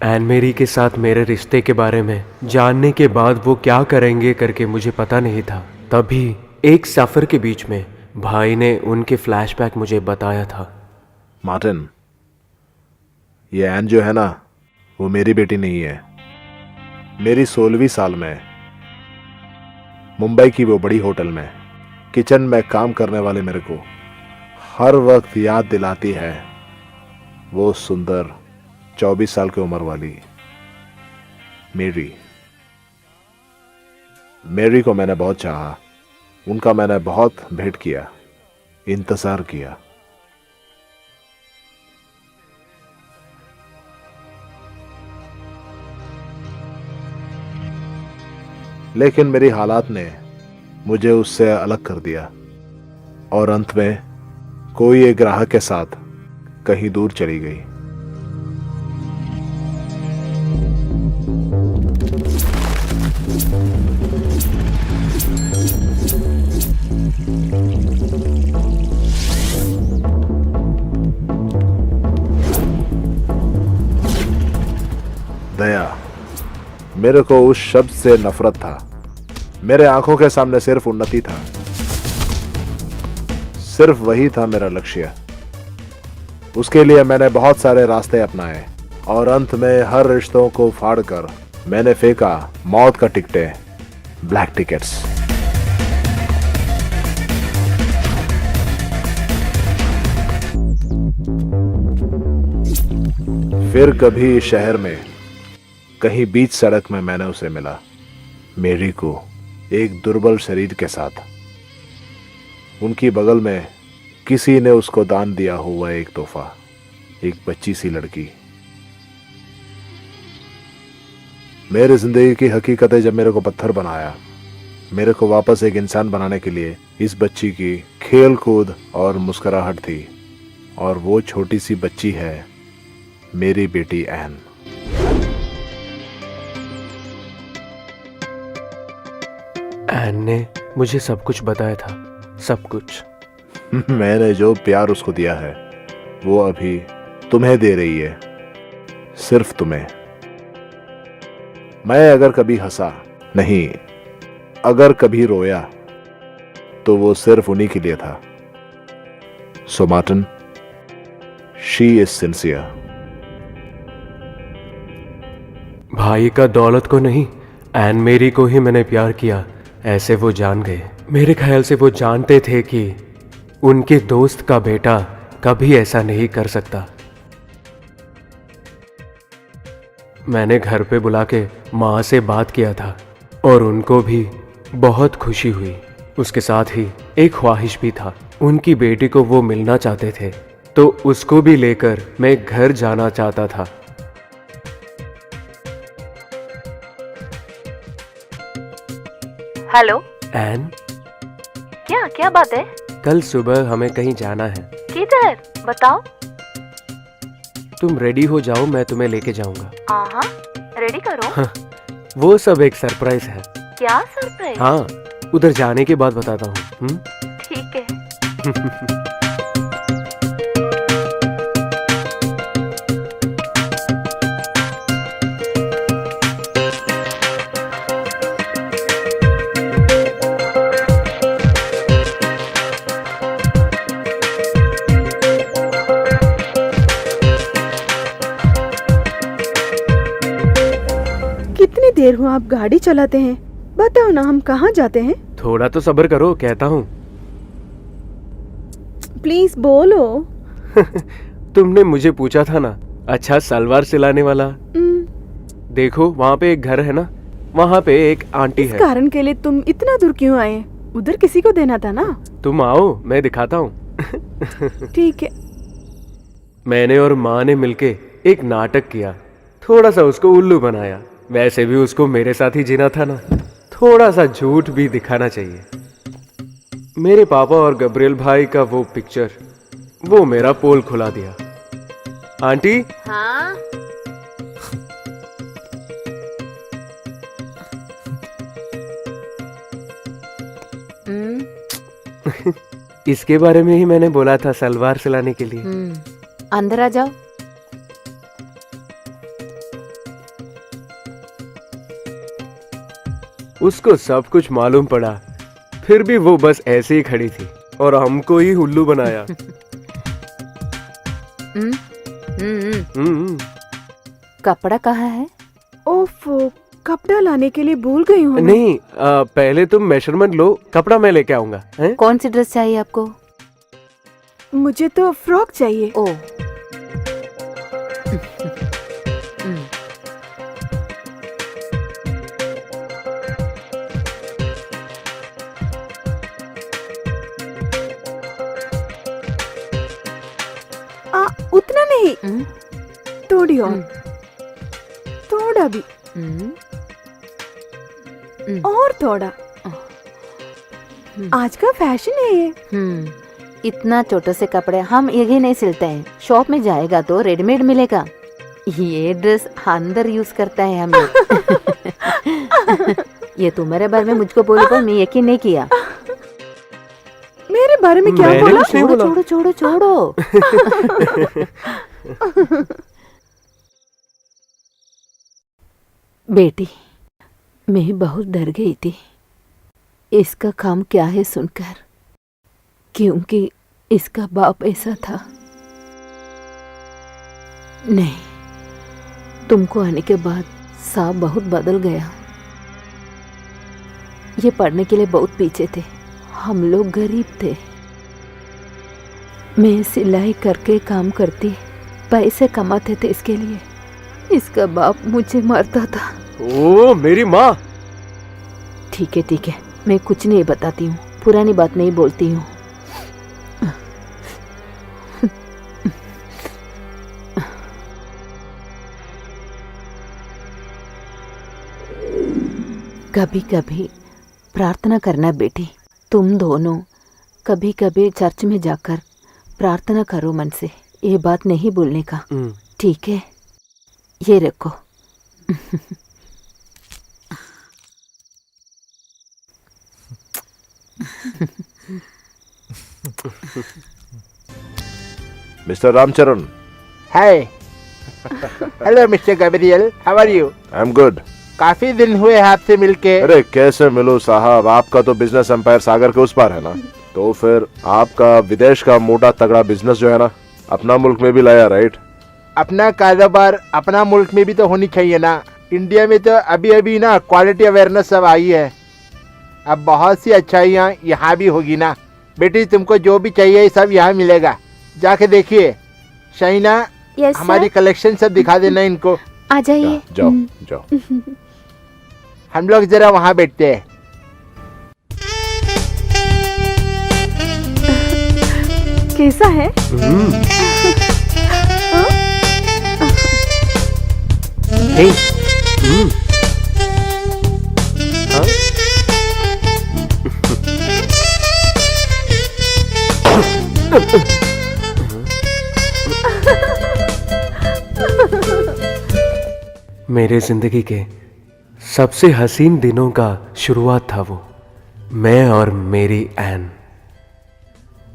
Speaker 3: एन मेरी के साथ मेरे रिश्ते के बारे में जानने के बाद वो क्या करेंगे करके मुझे पता नहीं था। तभी एक सफर के बीच में भाई ने उनके फ्लैशबैक मुझे बताया था।
Speaker 4: मार्टिन, ये एन जो है ना, वो मेरी बेटी नहीं है। मेरी 16वीं साल में मुंबई की वो बड़ी होटल में किचन में काम करने वाले मेरे को हर वक्त याद दिलाती है वो सुंदर 24 साल की उम्र वाली मेरी को मैंने बहुत चाहा, उनका मैंने बहुत भेंट किया, इंतजार किया। लेकिन मेरी हालात ने मुझे उससे अलग कर दिया और अंत में कोई एक ग्राहक के साथ कहीं दूर चली गई। दया, मेरे को उस शब्द से नफरत था। मेरे आंखों के सामने सिर्फ उन्नति था, सिर्फ वही था मेरा लक्ष्य। उसके लिए मैंने बहुत सारे रास्ते अपनाए और अंत में हर रिश्तों को फाड़कर मैंने फेंका मौत का टिकटे, ब्लैक टिकट्स। फिर कभी इस शहर में कहीं बीच सड़क में मैंने उसे मिला, मेरी को, एक दुर्बल शरीर के साथ। उनकी बगल में किसी ने उसको दान दिया हुआ एक तोहफा, एक बच्ची सी लड़की। मेरी जिंदगी की हकीकतें जब मेरे को पत्थर बनाया, मेरे को वापस एक इंसान बनाने के लिए इस बच्ची की खेल कूद और मुस्कुराहट थी, और वो छोटी सी बच्ची है मेरी बेटी एन।
Speaker 3: एन ने मुझे सब कुछ बताया था, सब कुछ।
Speaker 4: मैंने जो प्यार उसको दिया है वो अभी तुम्हें दे रही है, सिर्फ तुम्हें। मैं अगर कभी हंसा, नहीं, अगर कभी रोया, तो वो सिर्फ उन्हीं के लिए था। सो मार्टिन, शी इज सिंसियर।
Speaker 3: भाई का दौलत को नहीं, एन मेरी को ही मैंने प्यार किया, ऐसे वो जान गए। मेरे ख्याल से वो जानते थे कि उनके दोस्त का बेटा कभी ऐसा नहीं कर सकता। मैंने घर पे बुला के माँ से बात किया था और उनको भी बहुत खुशी हुई। उसके साथ ही एक ख्वाहिश भी था, उनकी बेटी को वो मिलना चाहते थे, तो उसको भी लेकर मैं घर जाना चाहता था।
Speaker 2: हेलो।
Speaker 3: एन,
Speaker 2: क्या बात है?
Speaker 3: कल सुबह हमें कहीं जाना है।
Speaker 2: किधर बताओ?
Speaker 3: तुम रेडी हो जाओ, मैं तुम्हें लेके जाऊंगा।
Speaker 2: हाँ, रेडी करो।
Speaker 3: वो सब एक सरप्राइज है।
Speaker 2: क्या सरप्राइज?
Speaker 3: हाँ, उधर जाने के बाद बताता हूँ।
Speaker 2: ठीक है। कितनी देर हुआ आप गाड़ी चलाते हैं? बताओ ना, हम कहाँ जाते हैं?
Speaker 3: थोड़ा तो सब्र करो, कहता हूँ।
Speaker 2: प्लीज बोलो।
Speaker 3: तुमने मुझे पूछा था ना, अच्छा सलवार सिलाने वाला। देखो वहाँ पे एक घर है ना, वहाँ पे एक आंटी है।
Speaker 2: इस कारण के लिए तुम इतना दूर क्यों आए? उधर किसी को देना था ना।
Speaker 3: तुम आओ, मैं दिखाता हूँ।
Speaker 2: ठीक है।
Speaker 3: मैंने और माँ ने मिलके एक नाटक किया, थोड़ा सा उसको उल्लू बनाया। वैसे भी उसको मेरे साथ ही जीना था ना, थोड़ा सा झूठ भी दिखाना चाहिए। मेरे पापा और गब्रियल भाई का वो पिक्चर, वो मेरा पोल खुला दिया। आंटी।
Speaker 7: हाँ?
Speaker 3: इसके बारे में ही मैंने बोला था, सलवार सिलाने के लिए।
Speaker 7: अंदर आ जाओ।
Speaker 3: उसको सब कुछ मालूम पड़ा, फिर भी वो बस ऐसे ही खड़ी थी और हमको ही उल्लू बनाया।
Speaker 7: कपड़ा कहाँ है?
Speaker 2: ओफो, कपड़ा लाने के लिए भूल गई हूँ।
Speaker 3: नहीं, पहले तुम मेजरमेंट लो, कपड़ा मैं लेके आऊंगा।
Speaker 7: कौन सी ड्रेस चाहिए आपको?
Speaker 2: मुझे तो फ्रॉक चाहिए।
Speaker 7: ओ,
Speaker 2: उतना नहीं, थोड़ी और, थोड़ा भी, और थोड़ा। आज का फैशन है ये।
Speaker 7: इतना छोटे से कपड़े हम यही नहीं सिलते हैं, शॉप में जाएगा तो रेडीमेड मिलेगा। ये ड्रेस अंदर यूज करता है हम लोग। ये तुम्हारे बारे में मुझको बोले पर मैं यकीन नहीं किया।
Speaker 2: मेरे बारे में क्या बोला?
Speaker 7: छोड़ो छोड़ो छोड़ो छोड़ो। बेटी, मैं बहुत डर गई थी इसका काम क्या है सुनकर, क्योंकि इसका बाप ऐसा था। नहीं, तुमको आने के बाद साहब बहुत बदल गया। ये पढ़ने के लिए बहुत पीछे थे, हम लोग गरीब थे। मैं सिलाई करके काम करती, पैसे कमाते थे इसके लिए। इसका बाप मुझे मारता था।
Speaker 3: ओ मेरी माँ।
Speaker 7: ठीक है, मैं कुछ नहीं बताती हूँ, पुरानी बात नहीं बोलती हूँ। कभी कभी प्रार्थना करना बेटी, तुम दोनों कभी कभी चर्च में जाकर प्रार्थना करो मन से। ये बात नहीं बोलने का, ठीक है? ये रखो।
Speaker 4: Mister Ramcharan.
Speaker 9: Hi. Hello mister Gabriel, how are you?
Speaker 4: I am good.
Speaker 9: काफी दिन हुए आपसे मिलके।
Speaker 4: अरे कैसे मिलूं साहब, आपका तो बिजनेस एम्पायर सागर के उस पार है ना, तो फिर आपका विदेश का मोटा तगड़ा बिजनेस जो है ना, अपना मुल्क में भी लाया, राइट?
Speaker 9: अपना कारोबार अपना मुल्क में भी तो होनी चाहिए ना। इंडिया में तो अभी अभी ना क्वालिटी अवेयरनेस सब आई है, अब बहुत सी अच्छाइयाँ यहाँ भी होगी ना। बेटी तुमको जो भी चाहिए सब यहाँ मिलेगा, जाके देखिए। शाइना,
Speaker 2: Yes,
Speaker 9: हमारी
Speaker 2: sir.
Speaker 9: कलेक्शन सब दिखा देना इनको।
Speaker 2: आ जाइए।
Speaker 4: जाओ जाओ।
Speaker 9: हम लोग जरा वहाँ बैठते हैं।
Speaker 2: कैसा है?
Speaker 3: हे, मेरे जिंदगी के सबसे हसीन दिनों का शुरुआत था वो, मैं और मेरी एन।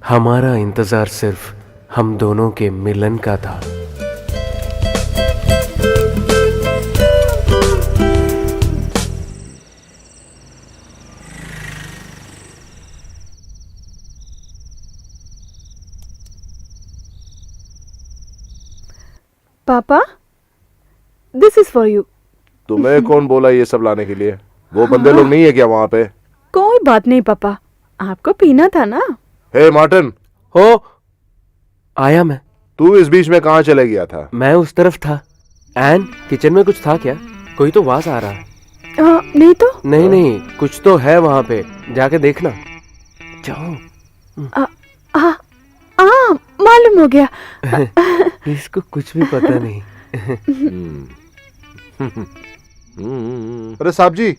Speaker 3: हमारा इंतजार सिर्फ हम दोनों के मिलन का था।
Speaker 2: पापा, दिस इज फॉर यू।
Speaker 4: तुम्हें कौन बोला ये सब लाने के लिए? वो बंदे लोग नहीं है क्या वहाँ पे?
Speaker 2: कोई बात नहीं पापा, आपको पीना था ना।
Speaker 4: हे मार्टिन,
Speaker 3: हो आया मैं।
Speaker 4: तू इस बीच में कहाँ चले गया था?
Speaker 3: मैं उस तरफ था। एन, किचन में कुछ था क्या? कोई तो आवाज आ रहा है।
Speaker 2: नहीं तो।
Speaker 3: नहीं, कुछ तो है वहां पे, जाके देखना। जाओ।
Speaker 2: मालूम हो गया।
Speaker 3: इसको कुछ भी पता नहीं।
Speaker 5: अरे साहब जी,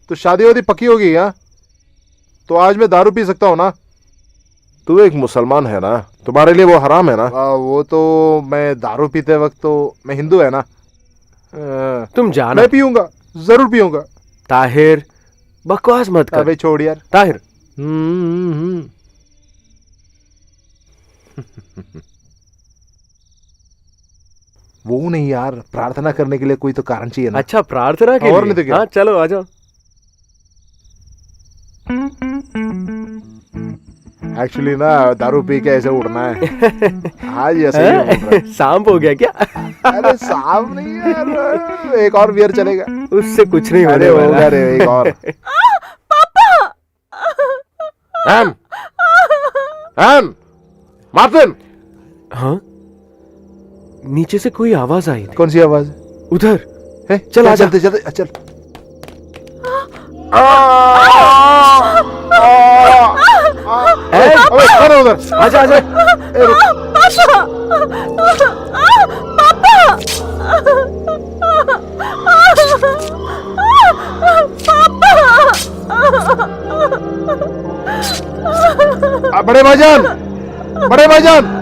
Speaker 5: तो शादी वादी पक्की हो गई? हाँ, तो आज मैं दारू पी सकता हूँ ना?
Speaker 4: तू एक मुसलमान है ना, तुम्हारे लिए वो हराम है ना?
Speaker 5: वो तो मैं दारू पीते वक्त तो मैं हिंदू है ना।
Speaker 3: तुम जाना।
Speaker 5: मैं पीऊंगा, जरूर पीऊंगा।
Speaker 3: ताहिर, बकवास मत कर।
Speaker 5: अबे छोड़ यार।
Speaker 3: ताहिर।
Speaker 5: वो नहीं यार, प्रार्थना करने के लिए कोई तो कारण चाहिए ना।
Speaker 3: अच्छा, प्रार्थना के
Speaker 5: और
Speaker 3: लिए?
Speaker 5: नहीं तो क्या?
Speaker 3: हाँ चलो आ जाओ।
Speaker 5: एक्चुअली ना दारू पी के ऐसे उड़ना है। आज ऐसे ही उड़ रहा है।
Speaker 3: सांप हो गया क्या?
Speaker 5: अरे सांप नहीं यार, एक और बियर चलेगा।
Speaker 3: उससे कुछ नहीं होने
Speaker 5: अरे
Speaker 3: वाला।
Speaker 5: होगा रे, एक और।
Speaker 4: एन, एन, मार्टिन।
Speaker 3: हाँ, नीचे से कोई आवाज आई थी।
Speaker 5: कौन सी आवाज?
Speaker 3: उधर
Speaker 5: है?
Speaker 3: चल, आजा।
Speaker 5: चलते चलते चल। अबे कौन है उधर?
Speaker 3: आजा आजा।
Speaker 5: बड़े भाईजान, बड़े भाईजान।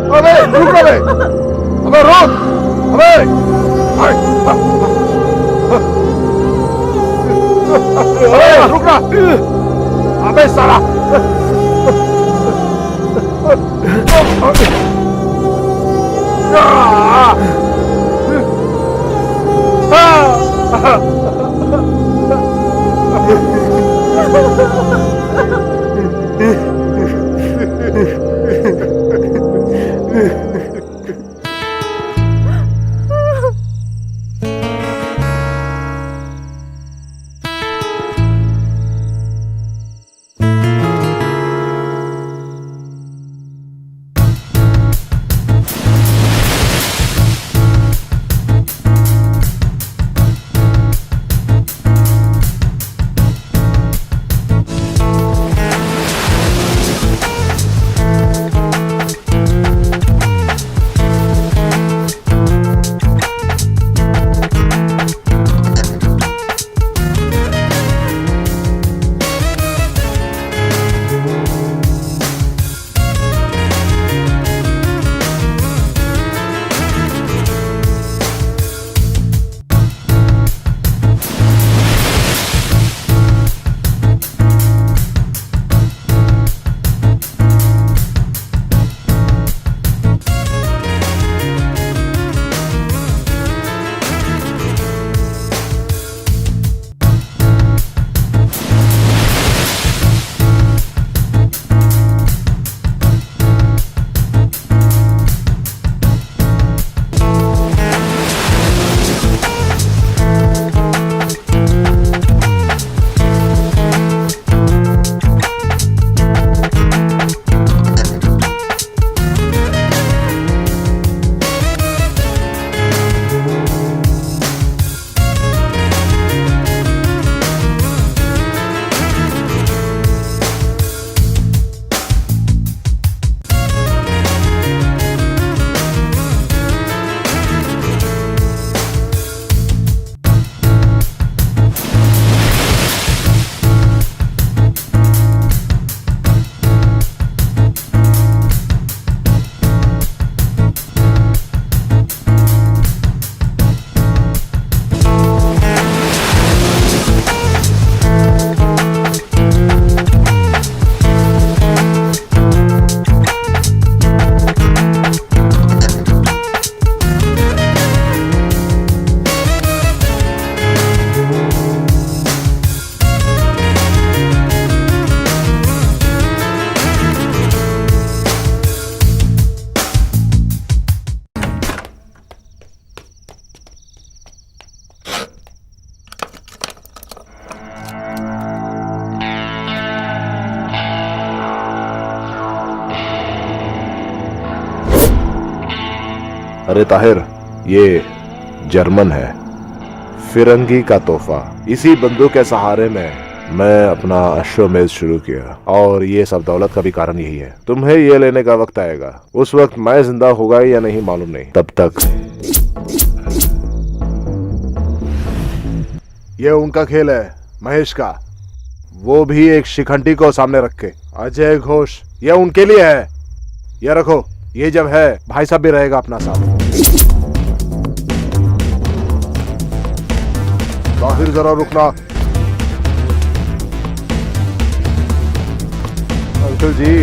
Speaker 5: अबे रुक, अबे रुक, अबे रुक ना, अबे साला।
Speaker 4: अरे ताहिर, ये जर्मन है, फिरंगी का तोहफा। इसी बंदूक के सहारे में मैं अपना अश्वमेध शुरू किया, और ये सब दौलत का भी कारण यही है। तुम्हें ये लेने का वक्त आएगा, उस वक्त मैं जिंदा होगा या नहीं मालूम नहीं। तब तक ये उनका खेल है, महेश का, वो भी एक शिखंडी को सामने रख के। अजय घोष, ये उनके लिए है, ये रखो। ये जब है, भाई साहब भी रहेगा अपना साथ। ताहिर जरा रुकना। अंकल जी,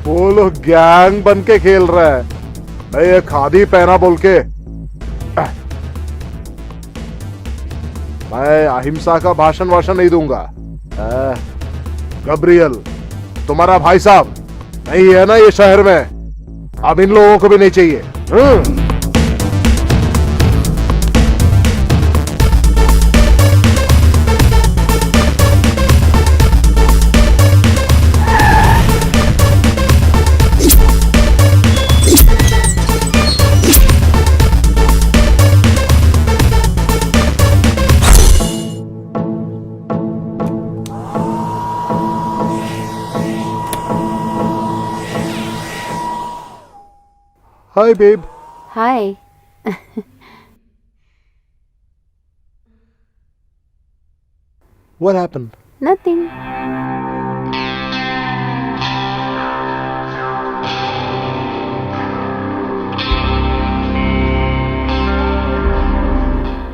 Speaker 4: वो लोग गैंग बन के खेल रहा है, मैं ये खादी पहना बोल के। मैं अहिंसा का भाषण नहीं दूंगा। गब्रियल, तुम्हारा भाई साहब नहीं है ना ये शहर में, अब इन लोगों को भी नहीं चाहिए। Hi, babe.
Speaker 7: Hi.
Speaker 4: What happened?
Speaker 7: Nothing.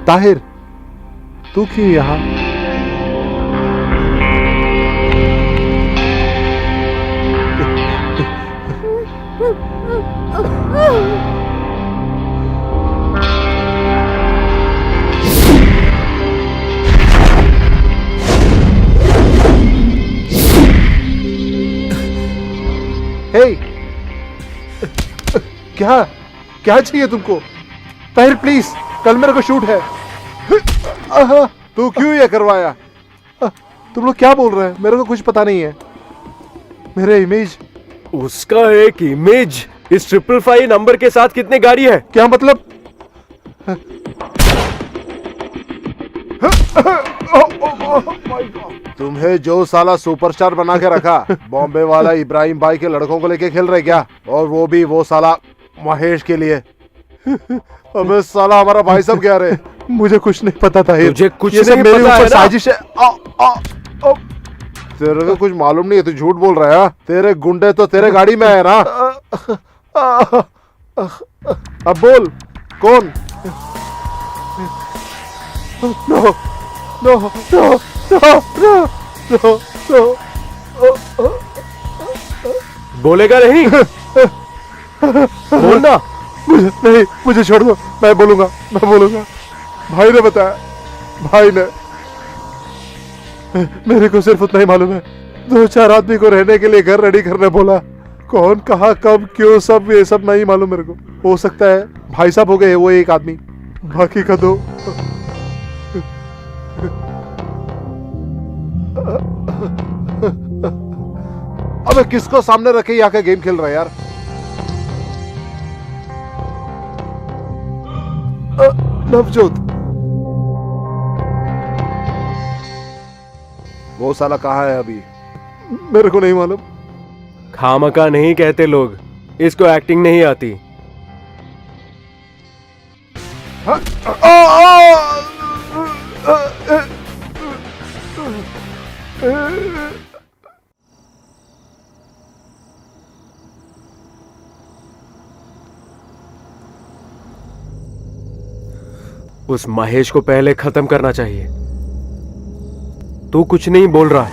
Speaker 4: Tahir, तू क्यों यहाँ? हे, क्या क्या चाहिए तुमको? ताहिर प्लीज, कल मेरे को शूट है। तू क्यों ये करवाया? तुम लोग क्या बोल रहे हैं? मेरे को कुछ पता नहीं है। मेरे इमेज,
Speaker 3: उसका एक इमेज इस 555 नंबर के साथ कितने गाड़ी है?
Speaker 4: क्या मतलब? तुम्हें जो साला सुपरस्टार बना के रखा, बॉम्बे वाला इब्राहिम भाई के लड़कों को लेके खेल रहे क्या? और वो भी वो साला महेश के लिए। अबे साला, हमारा भाई साहब क्या रहे? मुझे कुछ नहीं पता था।
Speaker 3: तुझे कुछ
Speaker 4: ये सब
Speaker 3: नहीं
Speaker 4: मेरे
Speaker 3: पता है
Speaker 4: ऊपर
Speaker 3: ना?
Speaker 4: साजिश है। तेरे को कुछ मालूम नहीं है, तू झूठ बोल रहा है। तेरे गुंडे तो तेरे गाड़ी में है ना? अब बोल, कौन? No no no no no no.
Speaker 3: बोलेगा नहीं? बोलना।
Speaker 4: मुझे नहीं, मुझे छोड़ दो, मैं बोलूंगा। भाई ने बताया, भाई ने। मेरे को सिर्फ उतना ही मालूम है, 2-4 आदमी को रहने के लिए घर रेडी करने बोला। कौन, कहा, कब, क्यों, सब ये सब नहीं मालूम मेरे को। हो सकता है भाई साहब हो गए वो एक आदमी, बाकी का 2। अबे किसको सामने रखे यहाँ का गेम खेल रहा है यार? नवजोत, वो साला कहाँ है अभी? मेरे को नहीं मालूम।
Speaker 3: खामका नहीं कहते लोग, इसको एक्टिंग नहीं आती। उस महेश को पहले खत्म करना चाहिए। तू कुछ नहीं बोल रहा।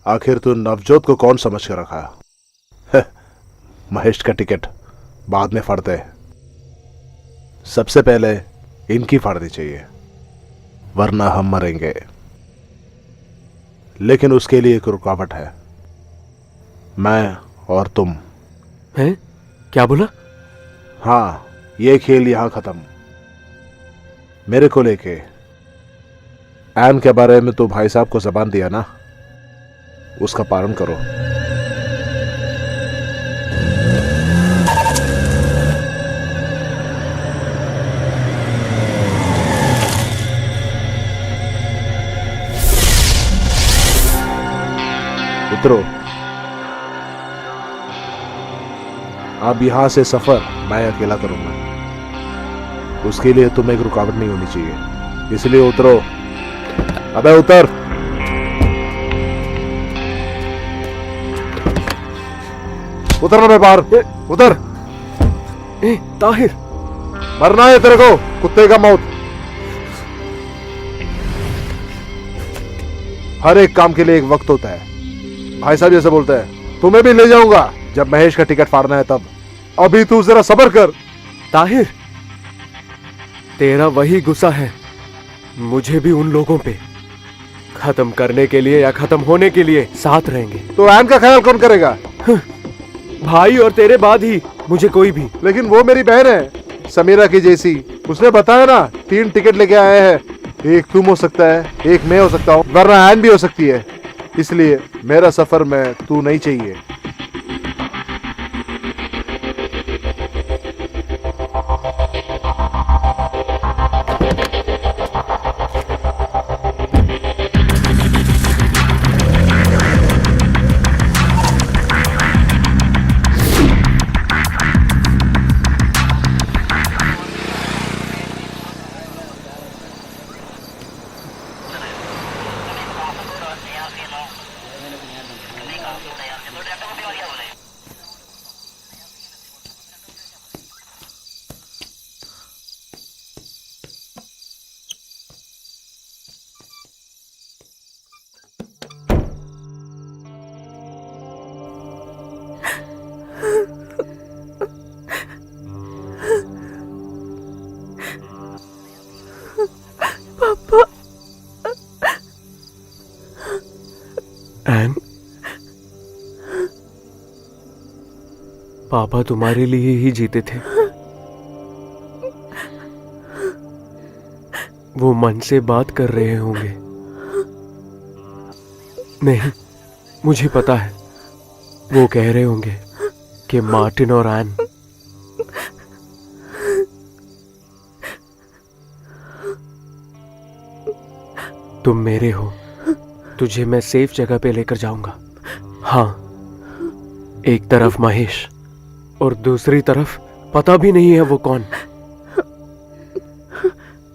Speaker 4: आखिर तू नवजोत को कौन समझ कर रखा है? महेश का टिकट बाद में फाड़ते हैं, सबसे पहले इनकी फाड़नी चाहिए, वरना हम मरेंगे। लेकिन उसके लिए एक रुकावट है, मैं और तुम।
Speaker 3: हैं? क्या बोला?
Speaker 4: हाँ, ये खेल यहां खत्म। मेरे को लेके एन के बारे में तो भाई साहब को जबान दिया ना, उसका पालन करो। उतरो। अब यहां से सफर मैं अकेला करूंगा, उसके लिए तुम एक रुकावट नहीं होनी चाहिए, इसलिए उतरो। अबे उतर। उतरना बे बाहर, उतर।
Speaker 3: ए ताहिर,
Speaker 4: मरना है तेरे को, कुत्ते का मौत। हर एक काम के लिए एक वक्त होता है, भाई साहब जैसे बोलते हैं। तुम्हें भी ले जाऊंगा जब महेश का टिकट फाड़ना है तब। अभी तू जरा सब्र कर।
Speaker 3: ताहिर, तेरा वही गुस्सा है मुझे भी उन लोगों पे। खत्म करने के लिए या खत्म होने के लिए साथ रहेंगे।
Speaker 4: तो ऐन का ख्याल कौन करेगा?
Speaker 3: भाई और तेरे बाद ही मुझे कोई भी।
Speaker 4: लेकिन वो मेरी बहन है समीरा की जैसी, उसने बताया ना 3 टिकट लेके आए हैं। एक तुम हो सकता है, एक मैं हो सकता हूँ, वरना ऐन भी हो सकती है। इसलिए मेरा सफर में तू नहीं चाहिए।
Speaker 2: पापा,
Speaker 3: एन, पापा तुम्हारे लिए ही जीते थे। वो मन से बात कर रहे होंगे। नहीं, मुझे पता है वो कह रहे होंगे कि मार्टिन और एन तुम मेरे हो, तुझे मैं सेफ जगह पे लेकर जाऊंगा। हाँ, एक तरफ महेश और दूसरी तरफ पता भी नहीं है वो कौन।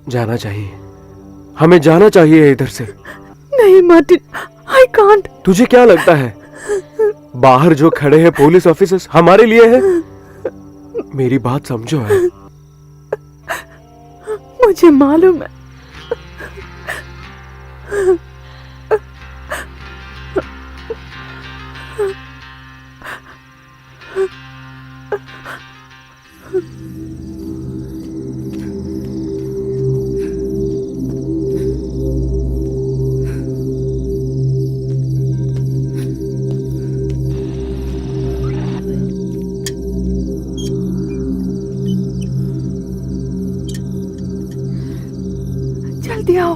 Speaker 3: जाना चाहिए, हमें जाना चाहिए इधर से।
Speaker 2: नहीं मार्टिन, आई कांट।
Speaker 3: तुझे क्या लगता है बाहर जो खड़े हैं पुलिस ऑफिसर्स हमारे लिए है? मेरी बात समझो है।
Speaker 2: मुझे मालूम है। जल्दी आओ।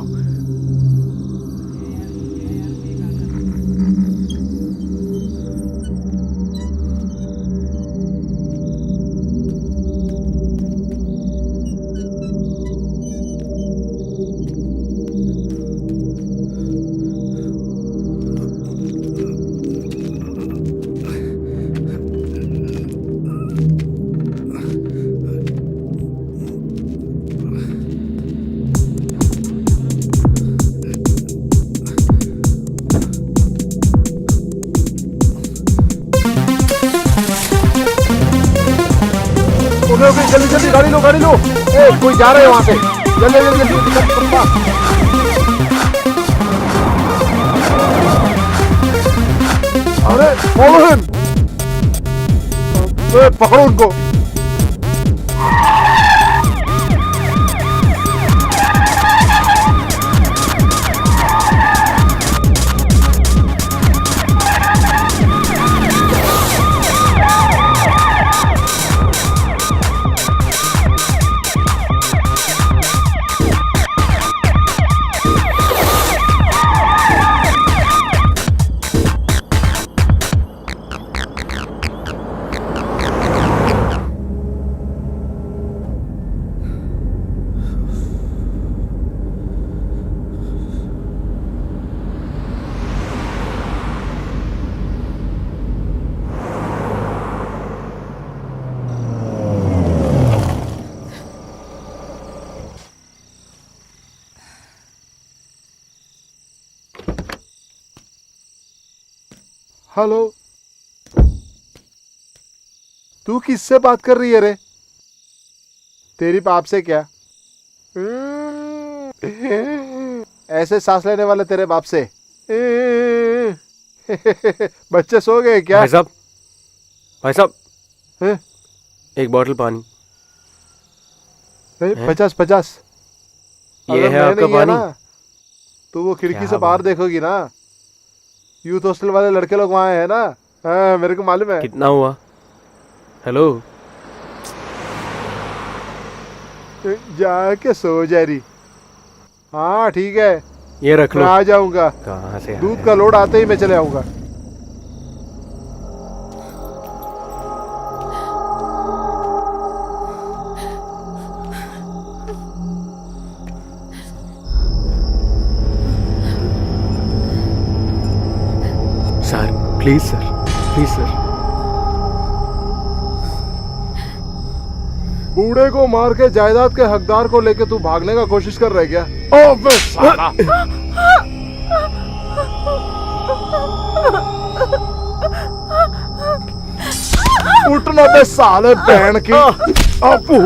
Speaker 4: ओके, जल्दी जल्दी गाड़ी लो, गाड़ी लो। ए, कोई जा रहे हैं वहां से। जल्दी जल्दी जल्दी अरे मोहन, पकड़ो उनको।
Speaker 5: हेलो, तू किससे बात कर रही है रे?
Speaker 9: तेरी बाप से क्या? ऐसे सांस लेने वाले तेरे बाप से।
Speaker 5: बच्चे सो गए क्या?
Speaker 3: भाई साहब
Speaker 5: हैं?
Speaker 3: एक बोतल पानी।
Speaker 5: नहीं, 50-50।
Speaker 3: ये
Speaker 5: अगर
Speaker 3: है
Speaker 5: मैं
Speaker 3: आपका
Speaker 5: नहीं है
Speaker 3: पानी।
Speaker 5: ना, तो वो खिड़की
Speaker 3: क्या
Speaker 5: से बाहर
Speaker 3: बात।
Speaker 5: देखोगी ना, यूथ हॉस्टल वाले लड़के लोग वहां है ना। हाँ, मेरे को मालूम है।
Speaker 3: कितना हुआ? हेलो,
Speaker 5: जाके सो जा रही। हाँ ठीक है,
Speaker 3: ये रख
Speaker 5: मैं
Speaker 3: लो।
Speaker 5: आ जाऊंगा।
Speaker 3: कहाँ से
Speaker 5: दूध
Speaker 3: आया?
Speaker 5: का लोड आते ही मैं चले आऊंगा।
Speaker 3: Sir please sir, please sir.
Speaker 5: बूढ़े को मार के जायदाद के हकदार को लेके तू भागने का कोशिश कर रहा है क्या? ओ बे साला! उठना बे साले बहन की। अपू!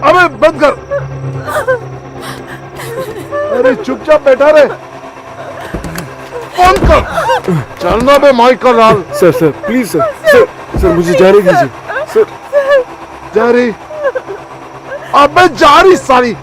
Speaker 5: अबे बंद कर! अरे चुपचाप बैठा रे। बंद कर! चलना बे Michael Lal.
Speaker 3: Sir please sir मुझे जाने दीजिए सर।
Speaker 5: जा रही? अबे जा रही सारी।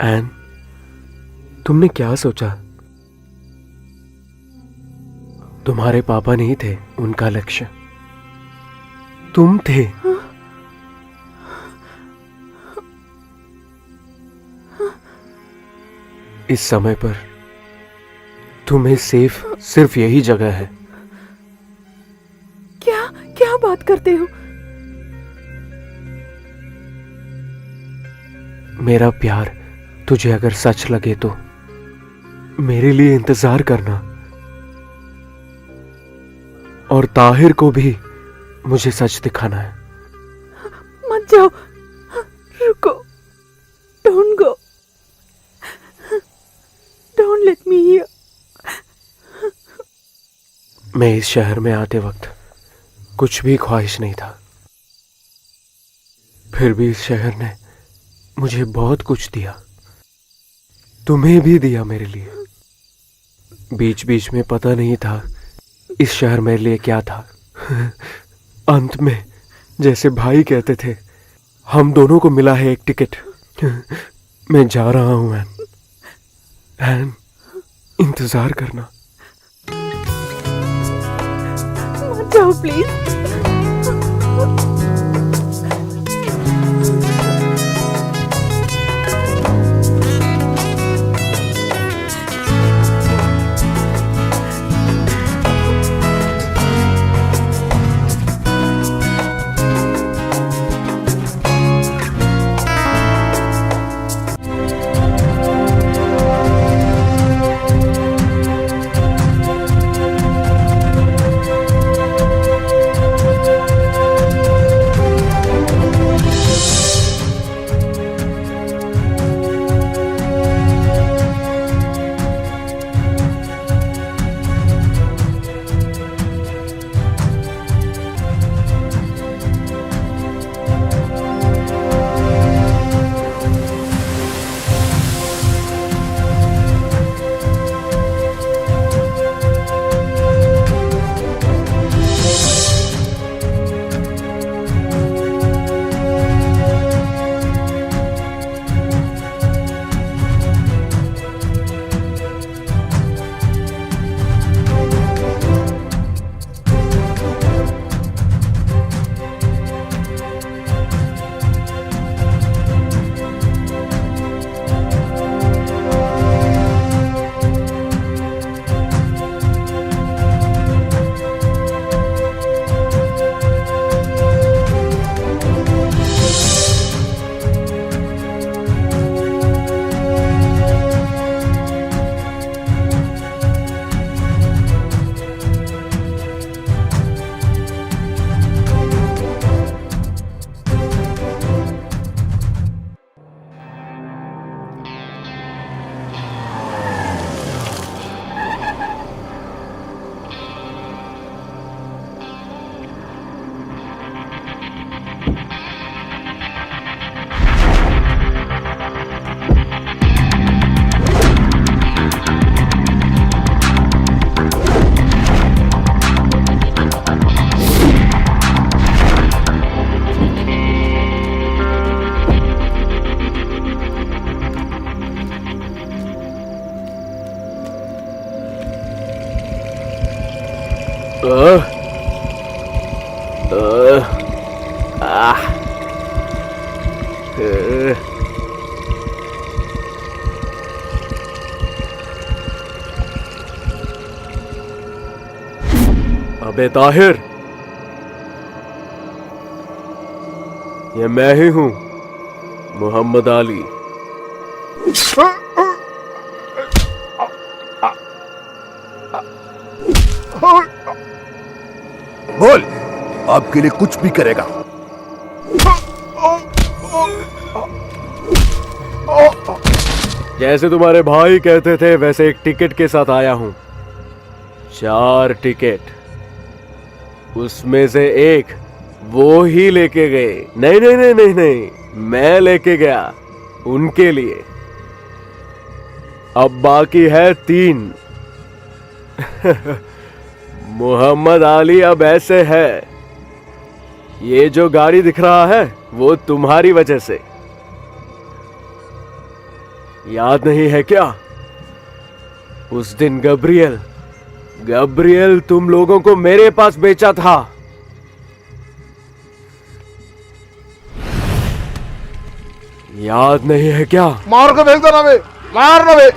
Speaker 3: एन, तुमने क्या सोचा? तुम्हारे पापा नहीं थे उनका लक्ष्य, तुम थे। इस समय पर तुम्हें सेफ सिर्फ यही जगह है।
Speaker 2: क्या क्या बात करते हो?
Speaker 3: मेरा प्यार तुझे अगर सच लगे तो मेरे लिए इंतजार करना, और ताहिर को भी मुझे सच दिखाना है।
Speaker 2: मत जाओ, रुको, don't go, don't let me here.
Speaker 3: मैं इस शहर में आते वक्त कुछ भी ख्वाहिश नहीं था, फिर भी इस शहर ने मुझे बहुत कुछ दिया, तुम्हें भी दिया मेरे लिए। बीच बीच में पता नहीं था इस शहर मेरे लिए क्या था। अंत में जैसे भाई कहते थे, हम दोनों को मिला है एक टिकट। मैं जा रहा हूं एन, इंतजार करना।
Speaker 2: मत जाओ प्लीज।
Speaker 6: अबे ताहिर, ये मैं ही हूं, मोहम्मद अली।
Speaker 8: बोल, आपके लिए कुछ भी करेगा।
Speaker 6: जैसे तुम्हारे भाई कहते थे वैसे एक टिकट के साथ आया हूं। 4 टिकट, उसमें से एक वो ही लेके गए। नहीं नहीं नहीं नहीं नहीं, मैं लेके गया उनके लिए। अब बाकी है 3। मोहम्मद अली अब ऐसे है, ये जो गाड़ी दिख रहा है वो तुम्हारी वजह से। याद नहीं है क्या, उस दिन गब्रियल तुम लोगों को मेरे पास बेचा था। याद नहीं है क्या?
Speaker 4: मार के फेंक देना बे, मार ना बे।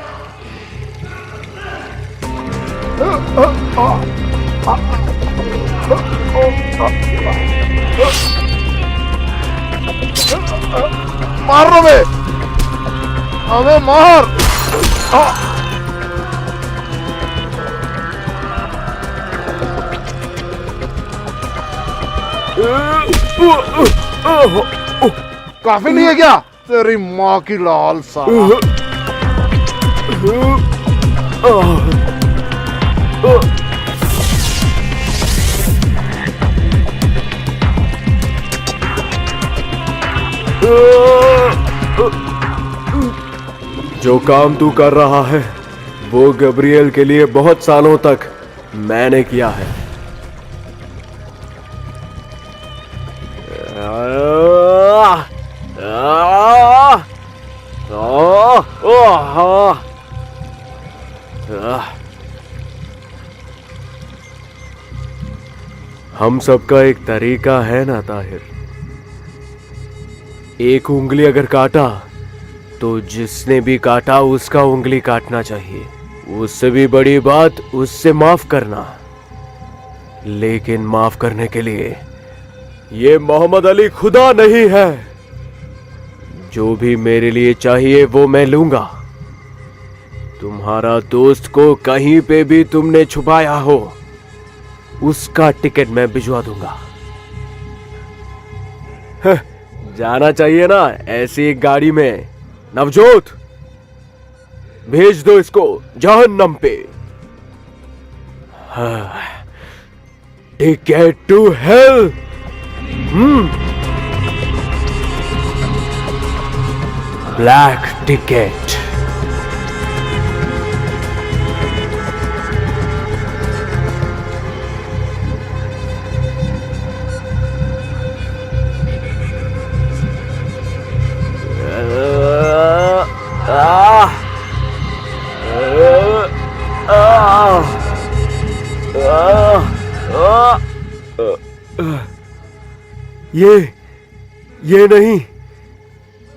Speaker 4: मार ना बे, अबे मार। काफी नहीं है क्या? तेरी माँ की लाल सा।
Speaker 6: जो काम तू कर रहा है वो गब्रियल के लिए बहुत सालों तक मैंने किया है। हम सबका एक तरीका है ना ताहिर। एक उंगली अगर काटा तो जिसने भी काटा उसका उंगली काटना चाहिए। उससे भी बड़ी बात उससे माफ करना। लेकिन माफ करने के लिए ये मोहम्मद अली खुदा नहीं है। जो भी मेरे लिए चाहिए वो मैं लूंगा। तुम्हारा दोस्त को कहीं पे भी तुमने छुपाया हो उसका टिकट मैं भिजवा दूंगा। जाना चाहिए ना ऐसी एक गाड़ी में। नवजोत, भेज दो इसको जहन्नम पे। Ticket to hell. Black ticket. ये नहीं,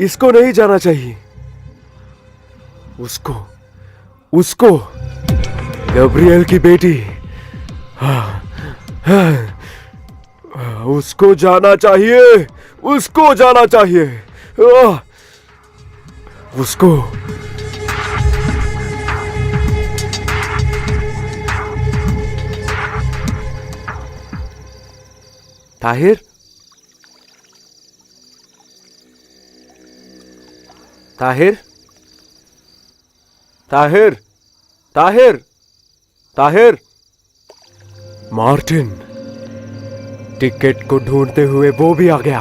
Speaker 6: इसको नहीं जाना चाहिए। उसको गब्रियल की बेटी, उसको जाना चाहिए, उसको जाना चाहिए, उसको। ताहिर, ताहिर, ताहिर, ताहिर, ताहिर। मार्टिन टिकट को ढूंढते हुए वो भी आ गया।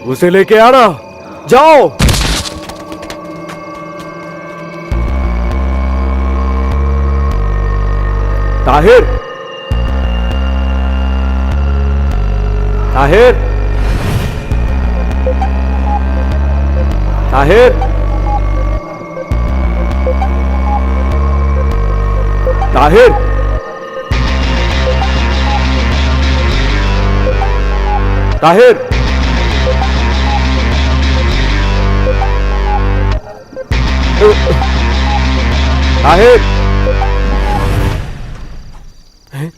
Speaker 6: उसे लेके आना, जाओ। ताहिर, ताहिर, ताहिर, ताहिर, ताहिर, ताहिर, हैं?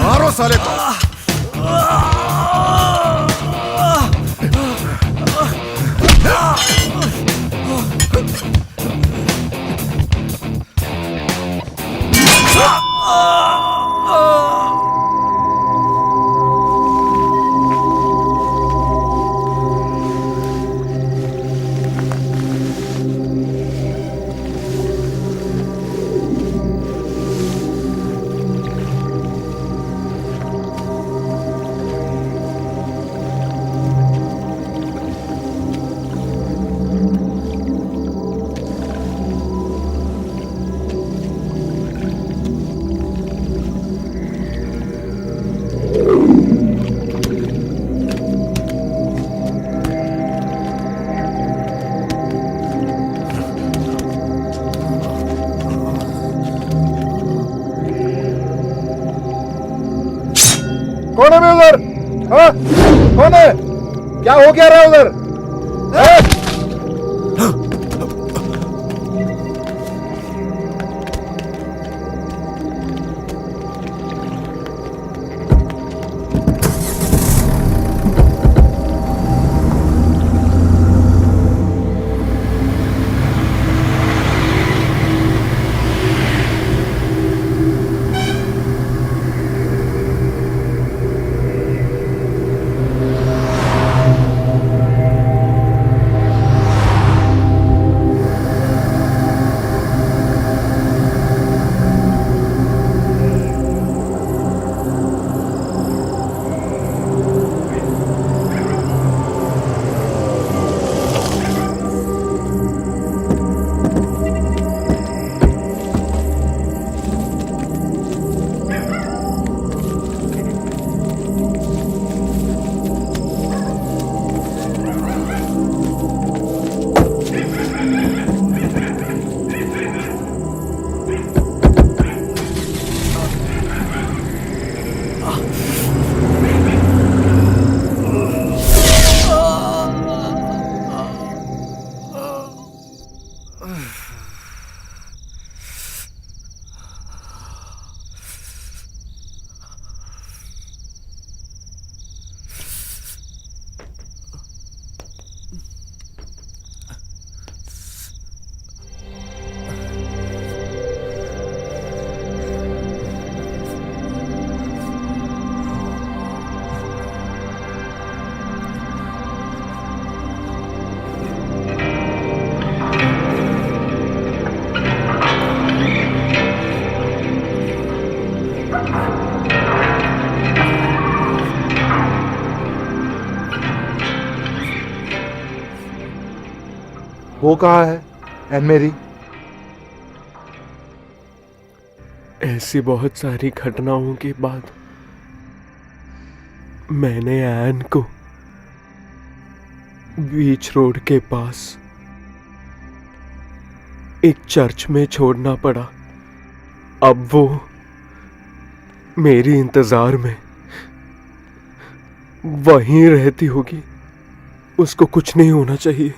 Speaker 10: मारो साले को।
Speaker 4: कौन है मैं उधर? हाँ? कौन है? क्या हो क्या रहा है उधर? हाँ?
Speaker 5: वो कहाँ है एन मेरी?
Speaker 3: ऐसी बहुत सारी घटनाओं के बाद मैंने एन को बीच रोड के पास एक चर्च में छोड़ना पड़ा। अब वो मेरी इंतजार में वहीं रहती होगी। उसको कुछ नहीं होना चाहिए।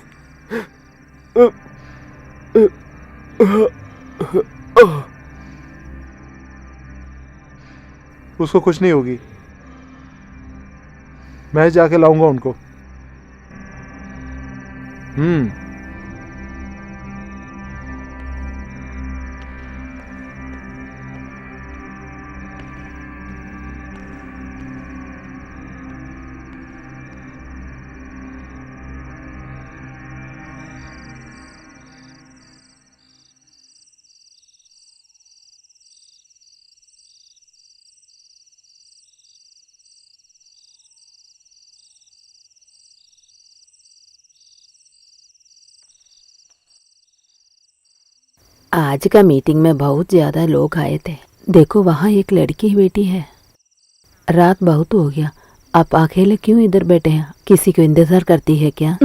Speaker 5: उसको कुछ नहीं होगी। मैं जाके लाऊंगा उनको।
Speaker 7: आज का मीटिंग में बहुत ज्यादा लोग आए थे। देखो वहाँ एक लड़की बैठी है। रात बहुत हो गया, आप अकेले क्यों इधर बैठे हैं? किसी को इंतजार करती है क्या?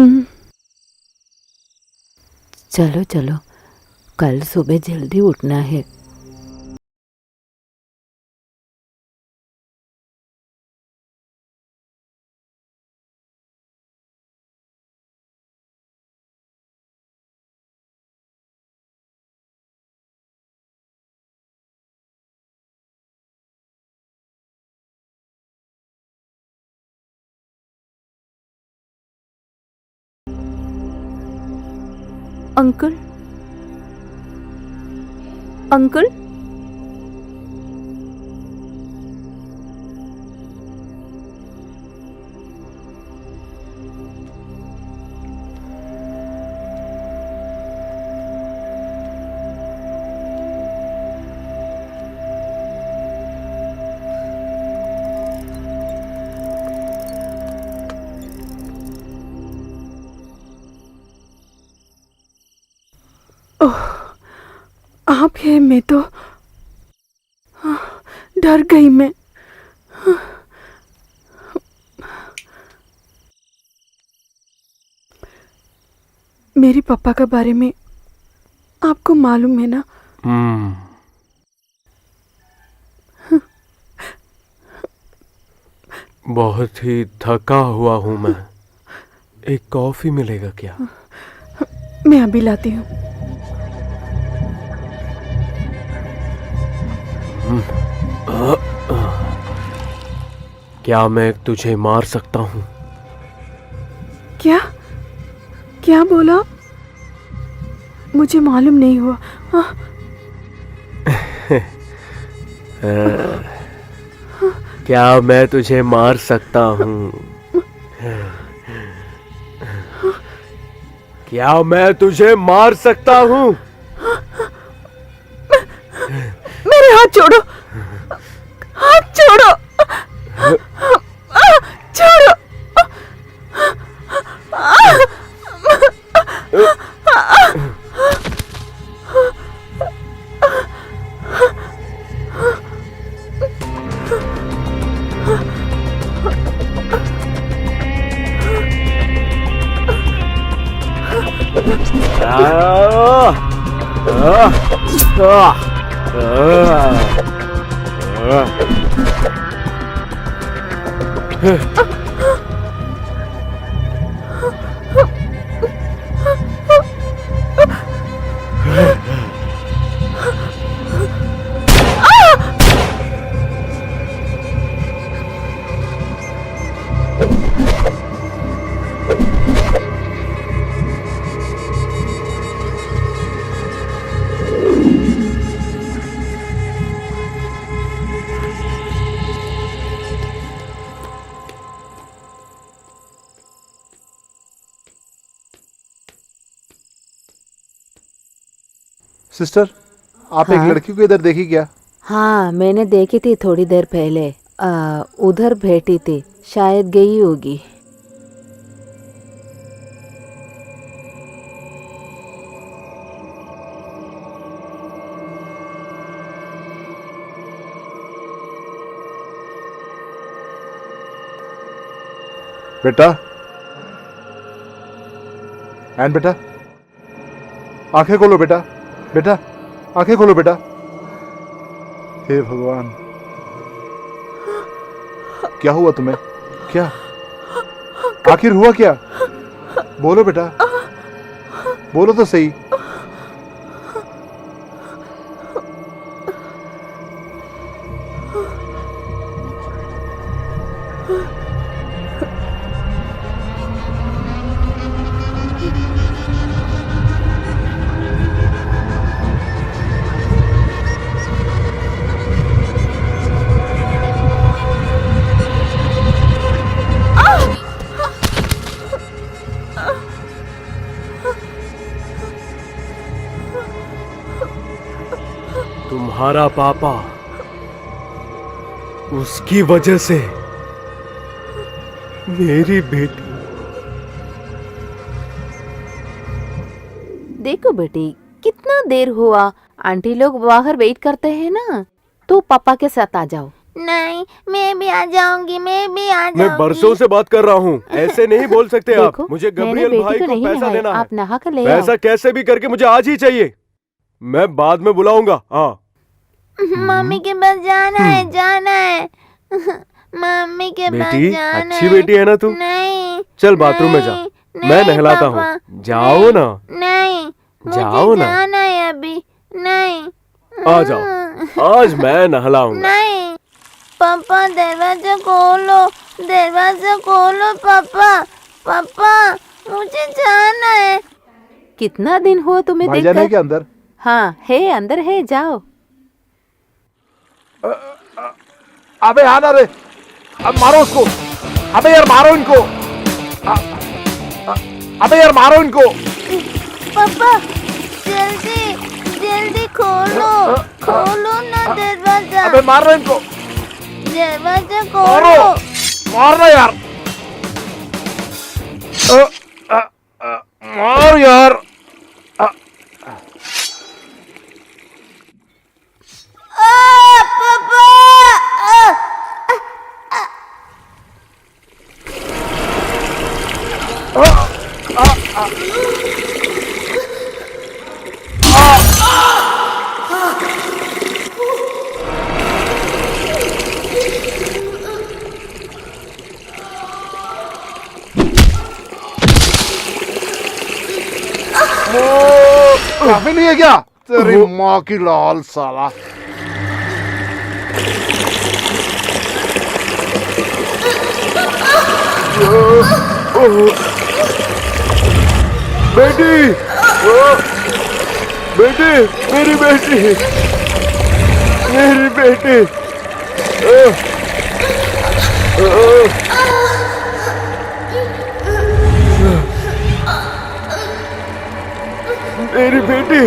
Speaker 7: चलो चलो, कल सुबह जल्दी उठना है।
Speaker 2: अंकल, अंकल, आप है? मैं तो डर गई मैं। मेरे पापा के बारे में आपको मालूम है ना?
Speaker 3: बहुत ही थका हुआ हूं मैं। एक कॉफी मिलेगा क्या?
Speaker 2: मैं अभी लाती हूँ।
Speaker 3: क्या मैं तुझे मार सकता हूँ?
Speaker 2: क्या क्या बोला? मुझे मालूम नहीं हुआ।
Speaker 3: क्या मैं तुझे मार सकता हूँ? क्या मैं तुझे मार सकता हूँ?
Speaker 2: मेरे हाथ छोड़ो, हाथ छोड़ो, छोड़ो।
Speaker 5: सिस्टर, आप एक
Speaker 7: हाँ?
Speaker 5: लड़की को इधर देखी क्या?
Speaker 7: हाँ, मैंने देखी थी थोड़ी देर पहले। उधर बैठी थी, शायद गई होगी।
Speaker 5: बेटा, एन बेटा, आंखें खोलो बेटा, बेटा आंखें खोलो बेटा। हे भगवान, क्या हुआ तुम्हें? क्या आखिर हुआ क्या? बोलो बेटा, बोलो तो सही।
Speaker 6: तुम्हारा पापा, उसकी वजह से मेरी बेटी।
Speaker 7: देखो बेटी, कितना देर हुआ, आंटी लोग बाहर वेट करते हैं ना, तो पापा के साथ आ जाओ।
Speaker 11: नहीं, मैं भी आ जाऊंगी, मैं भी आ जाऊंगी।
Speaker 6: मैं बरसों से बात कर रहा हूँ, ऐसे नहीं बोल सकते आप।
Speaker 7: देखो,
Speaker 6: मुझे
Speaker 7: मैंने
Speaker 6: गब्रियल
Speaker 7: बेटी
Speaker 6: भाई
Speaker 7: को
Speaker 6: को
Speaker 7: नहीं
Speaker 6: पैसा
Speaker 7: नहाया,
Speaker 6: देना है।
Speaker 7: आप नहा कर ले आओ।
Speaker 6: पैसा कैसे भी करके मुझे आज ही चाहिए। मैं बाद में बुलाऊंगा। हाँ,
Speaker 11: मम्मी के पास जाना है, जाना है। मम्मी के पास
Speaker 6: बेटी,
Speaker 11: जाना
Speaker 6: अच्छी
Speaker 11: है।
Speaker 6: बेटी है ना तू?
Speaker 11: नहीं,
Speaker 6: चल बाथरूम में जा,
Speaker 11: नहीं,
Speaker 6: मैं
Speaker 11: नहीं,
Speaker 6: नहलाता
Speaker 11: पापा,
Speaker 6: हूँ। जाओ ना,
Speaker 11: नहीं,
Speaker 6: जाओ
Speaker 11: मुझे
Speaker 6: ना।
Speaker 11: जाना है अभी। नहीं,
Speaker 6: आ जाओ, आज मैं नहलाऊंगा।
Speaker 11: नहीं, पापा दरवाजा खोलो, दरवाजा खोलो पापा, पापा मुझे जाना है।
Speaker 7: कितना दिन हुआ तुम्हें
Speaker 5: भाईजान है
Speaker 7: देखकर?
Speaker 5: क्या अंदर?
Speaker 7: हाँ है, अंदर है, जाओ।
Speaker 4: अबे आना रे, अब मारो उसको। अबे यार मारो इनको। अबे यार मारो इनको।
Speaker 11: पापा जल्दी जल्दी खोलो, खोलो ना दरवाजा।
Speaker 4: अबे मार रहे इनको।
Speaker 11: दरवाजा
Speaker 4: मारो,
Speaker 11: खोलो।
Speaker 4: मारना यार। मार यार।
Speaker 11: पापा
Speaker 4: काफी नहीं है क्या? तेरी माँ की लाल साला।
Speaker 6: बेटी, बेटी, मेरी बेटी, मेरी बेटी। मेरी बेटी,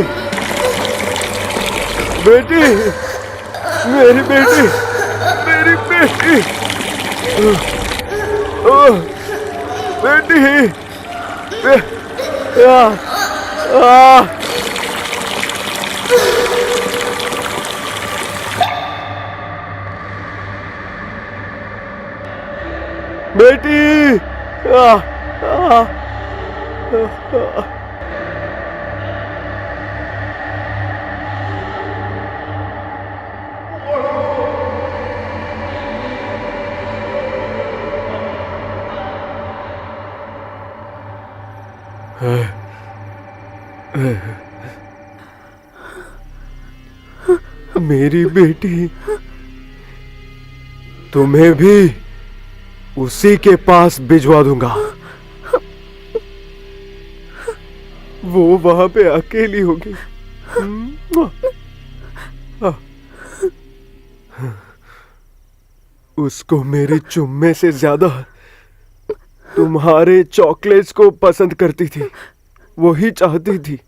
Speaker 6: बेटी, मेरी बेटी, मेरी बेटी, बेटी, बेटी, मेरी बेटी, तुम्हें भी उसी के पास भिजवा दूंगा। वो वहां पे अकेली होगी। उसको मेरे चुम्मे से ज्यादा तुम्हारे चॉकलेट्स को पसंद करती थी, वही चाहती थी।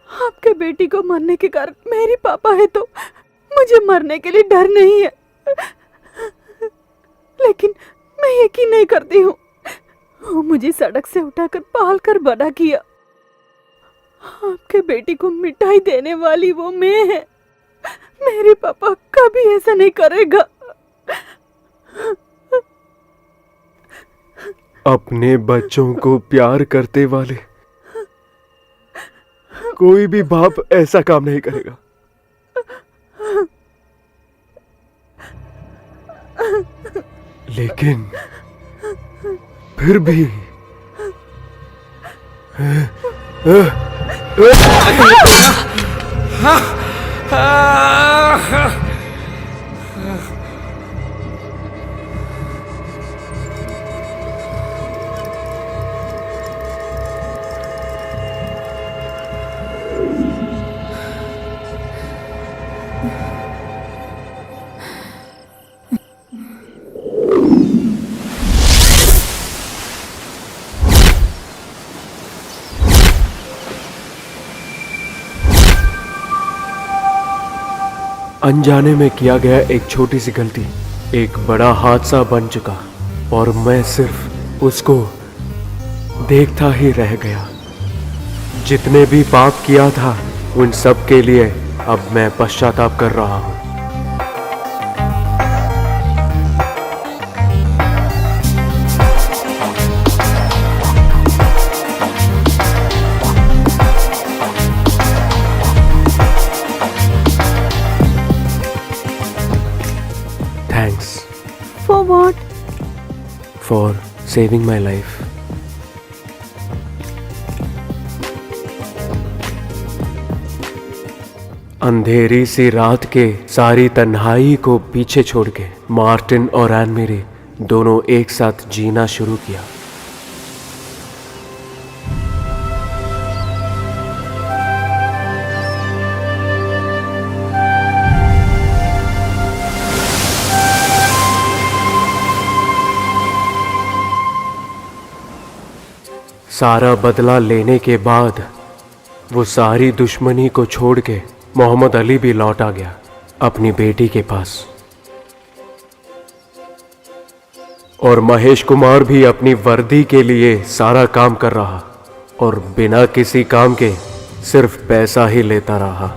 Speaker 2: आपके बेटी को मरने के कारण मेरी पापा है तो मुझे मरने के लिए डर नहीं है। लेकिन मैं यकीन नहीं करती हूँ। वो मुझे सड़क से उठाकर पाल कर बड़ा किया। आपके बेटी को मिठाई देने वाली वो मैं है। मेरे पापा कभी ऐसा नहीं करेगा।
Speaker 3: अपने बच्चों को प्यार करते वाले कोई भी बाप ऐसा काम नहीं करेगा। लेकिन फिर भी अनजाने में किया गया एक छोटी सी गलती एक बड़ा हादसा बन चुका और मैं सिर्फ उसको देखता ही रह गया। जितने भी पाप किया था उन सब के लिए अब मैं पश्चाताप कर रहा हूं। Thanks
Speaker 2: For what?
Speaker 3: for saving my life. अंधेरी सी रात के सारी तन्हाई को पीछे छोड़ के मार्टिन और एन मेरी दोनों एक साथ जीना शुरू किया। सारा बदला लेने के बाद वो सारी दुश्मनी को छोड़ के मोहम्मद अली भी लौट आ गया अपनी बेटी के पास। और महेश कुमार भी अपनी वर्दी के लिए सारा काम कर रहा और बिना किसी काम के सिर्फ पैसा ही लेता रहा।